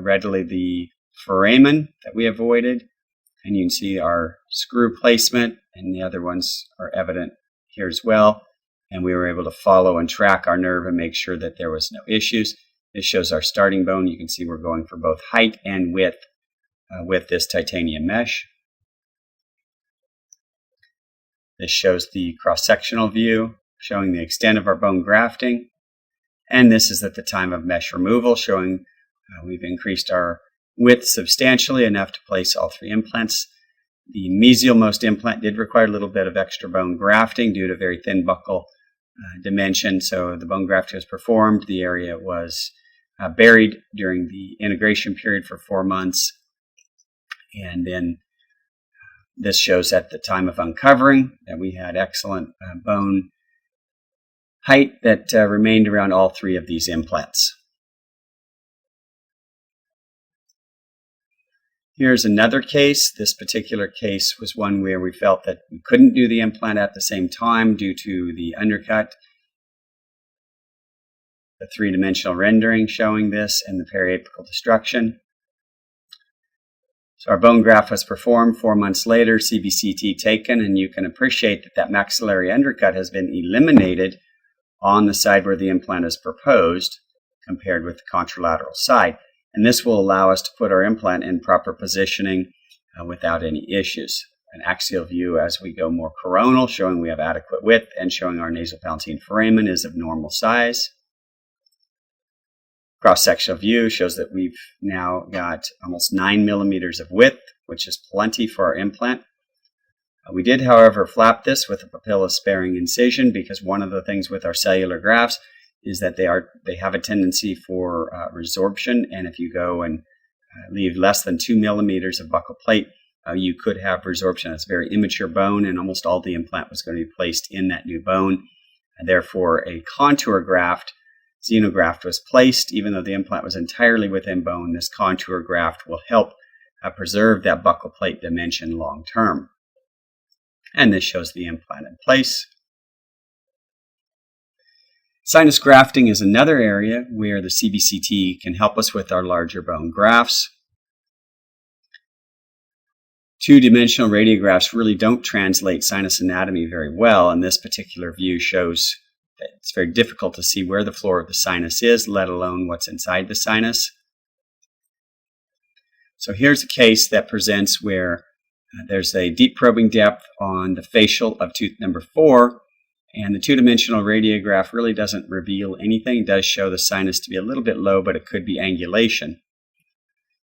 readily the foramen that we avoided. And you can see our screw placement, and the other ones are evident here as well. And we were able to follow and track our nerve and make sure that there was no issues. This shows our starting bone. You can see we're going for both height and width with this titanium mesh. This shows the cross-sectional view, showing the extent of our bone grafting. And this is at the time of mesh removal, showing we've increased our width substantially enough to place all 3 implants. The mesial-most implant did require a little bit of extra bone grafting due to very thin buccal dimension. So the bone grafting was performed. The area was buried during the integration period for 4 months. And then this shows at the time of uncovering that we had excellent bone height that remained around all 3 of these implants. Here's another case. This particular case was one where we felt that we couldn't do the implant at the same time due to the undercut. The 3-dimensional rendering showing this and the periapical destruction. So our bone graft was performed 4 months later, CBCT taken, and you can appreciate that that maxillary undercut has been eliminated on the side where the implant is proposed compared with the contralateral side. And this will allow us to put our implant in proper positioning without any issues. An axial view as we go more coronal, showing we have adequate width and showing our nasopalatine foramen is of normal size. Cross-sectional view shows that we've now got almost 9 millimeters of width, which is plenty for our implant. We did, however, flap this with a papilla-sparing incision because one of the things with our cellular grafts is that they have a tendency for resorption, and if you go and leave less than 2 millimeters of buccal plate, you could have resorption. It's very immature bone, and almost all the implant was going to be placed in that new bone. And therefore, a contour graft, xenograft, was placed. Even though the implant was entirely within bone, this contour graft will help preserve that buccal plate dimension long term. And this shows the implant in place. Sinus grafting is another area where the CBCT can help us with our larger bone grafts. 2-dimensional radiographs really don't translate sinus anatomy very well, and this particular view shows that it's very difficult to see where the floor of the sinus is, let alone what's inside the sinus. So here's a case that presents where there's a deep probing depth on the facial of tooth number 4, and the 2-dimensional radiograph really doesn't reveal anything. It does show the sinus to be a little bit low, but it could be angulation.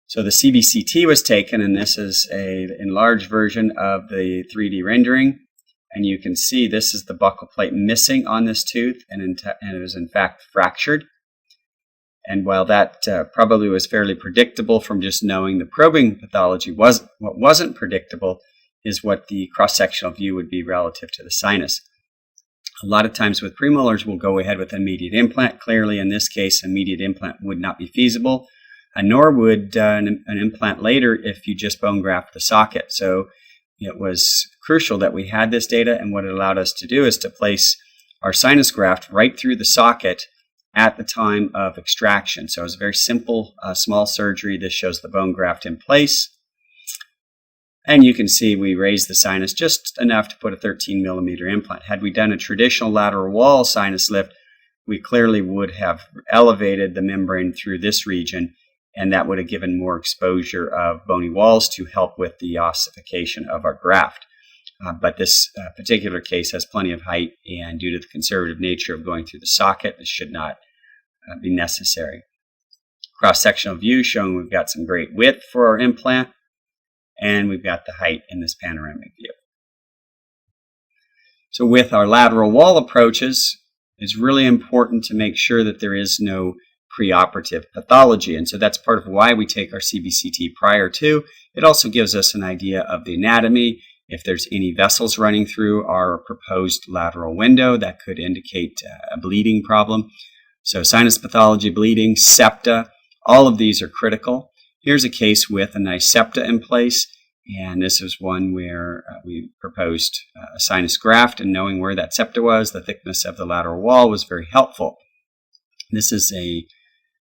So the CBCT was taken, and this is an enlarged version of the 3D rendering. And you can see this is the buccal plate missing on this tooth, and it was in fact fractured. And while that probably was fairly predictable from just knowing the probing pathology, what wasn't predictable is what the cross-sectional view would be relative to the sinus. A lot of times with premolars, we'll go ahead with an immediate implant. Clearly, in this case, immediate implant would not be feasible, nor would an implant later if you just bone graft the socket. So it was crucial that we had this data, and what it allowed us to do is to place our sinus graft right through the socket at the time of extraction. So it was a very simple, small surgery. This shows the bone graft in place. And you can see we raised the sinus just enough to put a 13 millimeter implant. Had we done a traditional lateral wall sinus lift, we clearly would have elevated the membrane through this region, and that would have given more exposure of bony walls to help with the ossification of our graft. But this particular case has plenty of height, and due to the conservative nature of going through the socket, this should not be necessary. Cross-sectional view showing we've got some great width for our implant, and we've got the height in this panoramic view. So with our lateral wall approaches, it's really important to make sure that there is no preoperative pathology. And so that's part of why we take our CBCT prior to. It also gives us an idea of the anatomy. If there's any vessels running through our proposed lateral window, that could indicate a bleeding problem. So sinus pathology, bleeding, septa, all of these are critical. Here's a case with a nice septa in place, and this is one where we proposed a sinus graft, and knowing where that septa was, the thickness of the lateral wall was very helpful. This is a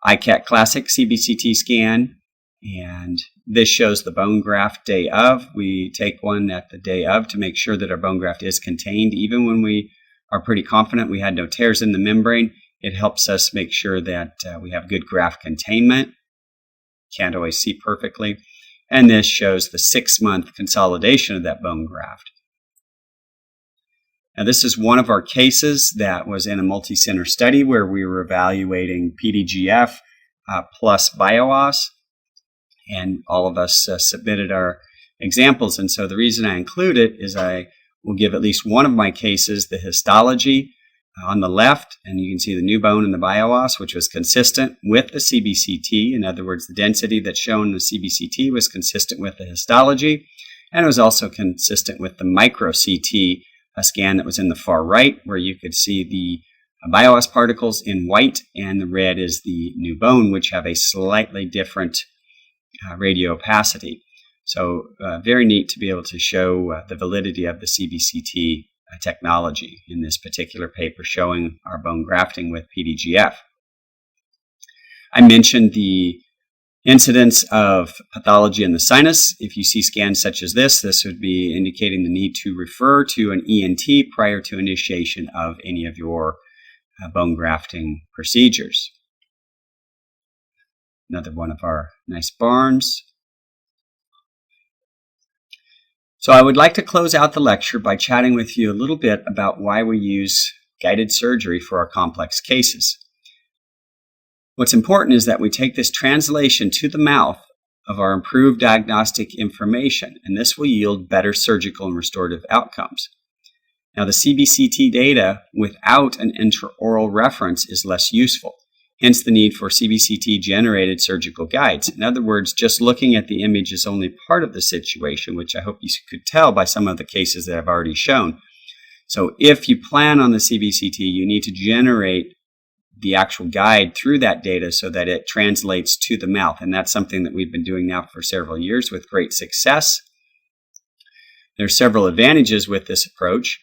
ICAT Classic CBCT scan, and this shows the bone graft day of. We take one at the day of to make sure that our bone graft is contained. Even when we are pretty confident we had no tears in the membrane, it helps us make sure that we have good graft containment. Can't always see perfectly. And this shows the 6-month consolidation of that bone graft. Now, this is one of our cases that was in a multi-center study where we were evaluating PDGF plus BioOS, and all of us submitted our examples. And so the reason I include it is I will give at least one of my cases the histology on the left, and you can see the new bone in the BioOS, which was consistent with the CBCT. In other words, the density that's shown in the CBCT was consistent with the histology, and it was also consistent with the micro-CT, a scan that was in the far right, where you could see the BioOS particles in white, and the red is the new bone, which have a slightly different radio opacity. So very neat to be able to show the validity of the CBCT technology in this particular paper showing our bone grafting with PDGF. I mentioned the incidence of pathology in the sinus. If you see scans such as this would be indicating the need to refer to an ENT prior to initiation of any of your bone grafting procedures. Another one of our nice barns. So I would like to close out the lecture by chatting with you a little bit about why we use guided surgery for our complex cases. What's important is that we take this translation to the mouth of our improved diagnostic information, and this will yield better surgical and restorative outcomes. Now, the CBCT data without an intraoral reference is less useful, hence the need for CBCT-generated surgical guides. In other words, just looking at the image is only part of the situation, which I hope you could tell by some of the cases that I've already shown. So if you plan on the CBCT, you need to generate the actual guide through that data so that it translates to the mouth. And that's something that we've been doing now for several years with great success. There are several advantages with this approach.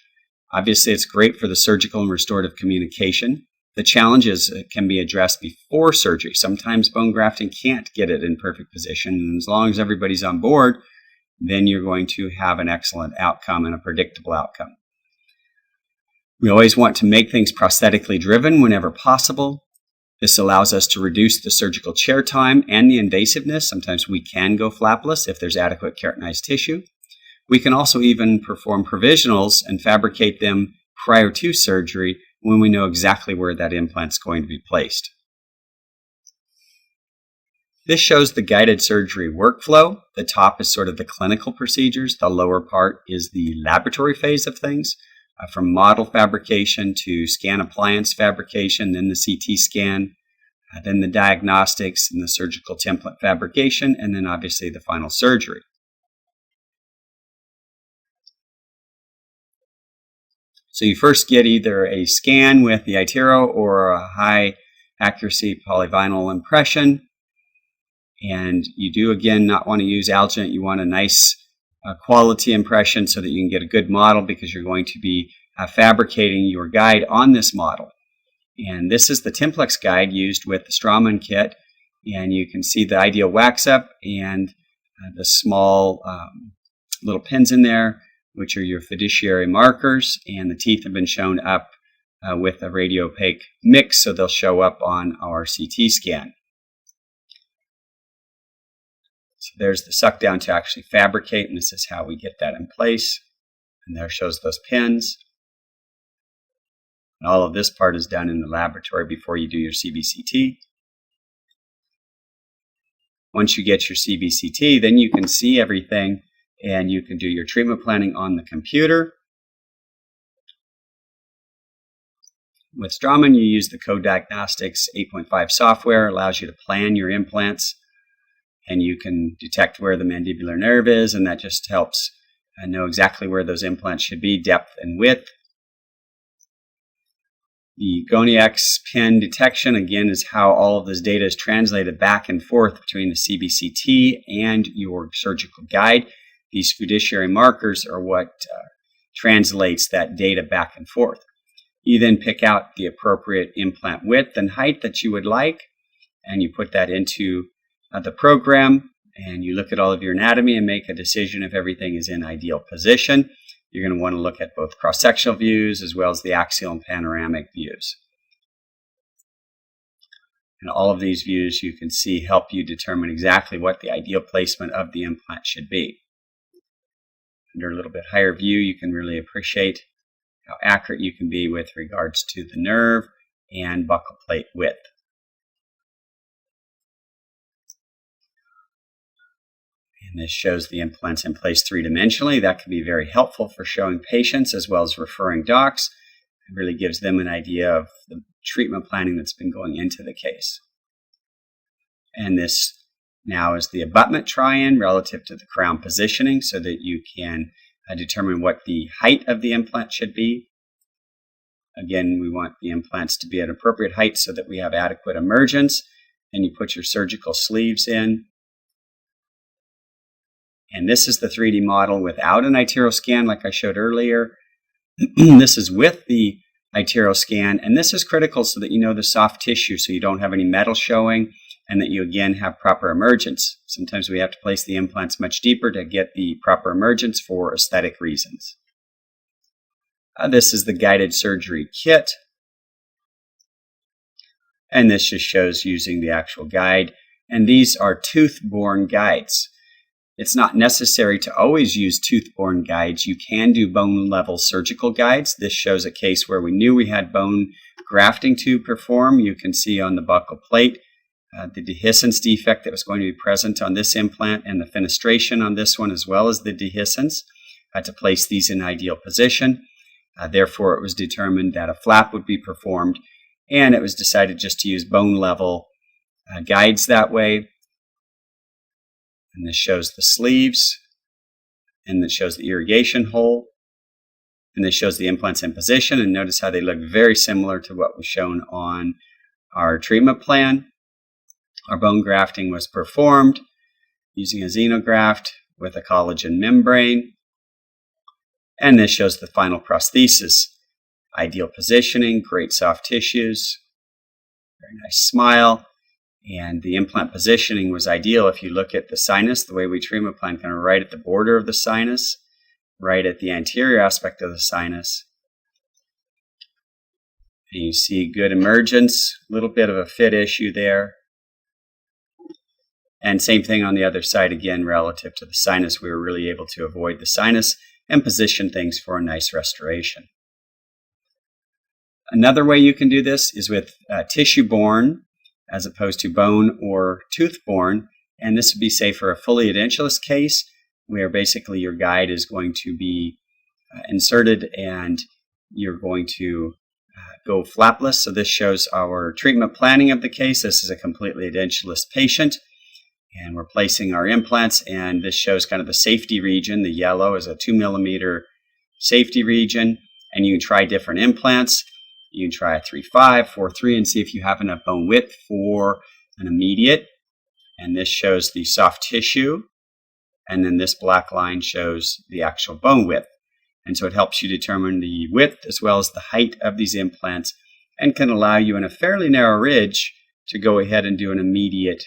Obviously, it's great for the surgical and restorative communication. The challenges can be addressed before surgery. Sometimes bone grafting can't get it in perfect position. And as long as everybody's on board, then you're going to have an excellent outcome and a predictable outcome. We always want to make things prosthetically driven whenever possible. This allows us to reduce the surgical chair time and the invasiveness. Sometimes we can go flapless if there's adequate keratinized tissue. We can also even perform provisionals and fabricate them prior to surgery when we know exactly where that implant's going to be placed. This shows the guided surgery workflow. The top is sort of the clinical procedures. The lower part is the laboratory phase of things. From model fabrication to scan appliance fabrication, then the CT scan, then the diagnostics and the surgical template fabrication, and then obviously the final surgery. So you first get either a scan with the iTero or a high accuracy polyvinyl impression. And you do, again, not want to use Algent. You want a nice quality impression so that you can get a good model, because you're going to be fabricating your guide on this model. And this is the Templex guide used with the Straumann kit. And you can see the ideal wax up and the small little pins in there, which are your fiduciary markers. And the teeth have been shown up with a radio opaque mix, so they'll show up on our CT scan. So there's the suck down to actually fabricate, and this is how we get that in place. And there shows those pins. And all of this part is done in the laboratory before you do your CBCT. Once you get your CBCT, then you can see everything, and you can do your treatment planning on the computer. With Straumann, you use the Co-Diagnostics 8.5 software. It allows you to plan your implants, and you can detect where the mandibular nerve is, and that just helps know exactly where those implants should be, depth and width. The Goniax pin detection, again, is how all of this data is translated back and forth between the CBCT and your surgical guide. These fiduciary markers are what translates that data back and forth. You then pick out the appropriate implant width and height that you would like, and you put that into the program, and you look at all of your anatomy and make a decision if everything is in ideal position. You're going to want to look at both cross-sectional views as well as the axial and panoramic views. And all of these views you can see help you determine exactly what the ideal placement of the implant should be. Under a little bit higher view, you can really appreciate how accurate you can be with regards to the nerve and buccal plate width. And this shows the implants in place three-dimensionally. That can be very helpful for showing patients as well as referring docs. It really gives them an idea of the treatment planning that's been going into the case. And this now is the abutment try-in relative to the crown positioning so that you can determine what the height of the implant should be. Again, we want the implants to be at appropriate height so that we have adequate emergence. And you put your surgical sleeves in. And this is the 3D model without an iTero scan like I showed earlier. This is with the iTero scan, and this is critical so that you know the soft tissue so you don't have any metal showing and that you again have proper emergence. Sometimes we have to place the implants much deeper to get the proper emergence for aesthetic reasons. This is the guided surgery kit, and this just shows using the actual guide, and these are tooth-borne guides. It's not necessary to always use tooth-borne guides. You can do bone-level surgical guides. This shows a case where we knew we had bone grafting to perform. You can see on the buccal plate the dehiscence defect that was going to be present on this implant and the fenestration on this one, as well as the dehiscence, to place these in ideal position. Therefore, it was determined that a flap would be performed, and it was decided just to use bone-level guides that way. And this shows the sleeves, and this shows the irrigation hole, and this shows the implants in position, and notice how they look very similar to what was shown on our treatment plan. Our bone grafting was performed using a xenograft with a collagen membrane, and this shows the final prosthesis. Ideal positioning, great soft tissues, very nice smile. And the implant positioning was ideal if you look at the sinus, the way we treatment plan, kind of right at the border of the sinus, right at the anterior aspect of the sinus. And you see good emergence, a little bit of a fit issue there. And same thing on the other side again, relative to the sinus. We were really able to avoid the sinus and position things for a nice restoration. Another way you can do this is with tissue-borne as opposed to bone or tooth-borne, and this would be, say, for a fully edentulous case, where basically your guide is going to be inserted and you're going to go flapless. So this shows our treatment planning of the case. This is a completely edentulous patient, and we're placing our implants, and this shows kind of the safety region. The yellow is a 2 millimeter safety region, and you can try different implants. You can try a 3.5, 4.3, and see if you have enough bone width for an immediate. And this shows the soft tissue. And then this black line shows the actual bone width. And so it helps you determine the width as well as the height of these implants and can allow you in a fairly narrow ridge to go ahead and do an immediate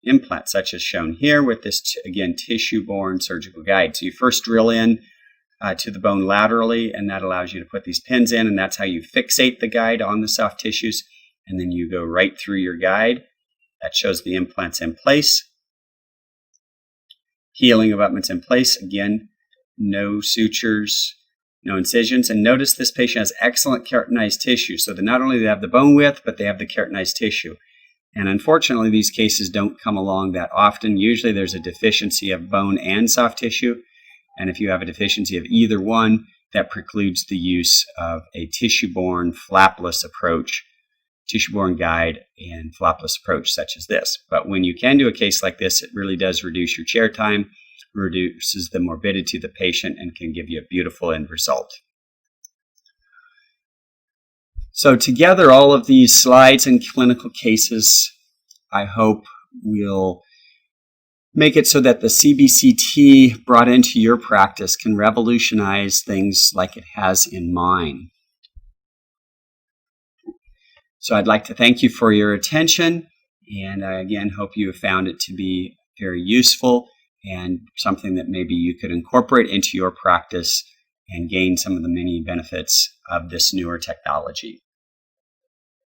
implant, such as shown here with this, again, tissue-borne surgical guide. So you first drill in to the bone laterally, and that allows you to put these pins in, and that's how you fixate the guide on the soft tissues, and then you go right through your guide. That shows the implants in place. Healing abutments in place. Again, no sutures, no incisions, and notice this patient has excellent keratinized tissue, so that not only do they have the bone width, but they have the keratinized tissue. And unfortunately, these cases don't come along that often. Usually there's a deficiency of bone and soft tissue. And if you have a deficiency of either one, that precludes the use of a tissue-borne flapless approach, tissue-borne guide and flapless approach such as this. But when you can do a case like this, it really does reduce your chair time, reduces the morbidity of the patient, and can give you a beautiful end result. So together, all of these slides and clinical cases, I hope will make it so that the CBCT brought into your practice can revolutionize things like it has in mine. So I'd like to thank you for your attention, and I again hope you have found it to be very useful and something that maybe you could incorporate into your practice and gain some of the many benefits of this newer technology.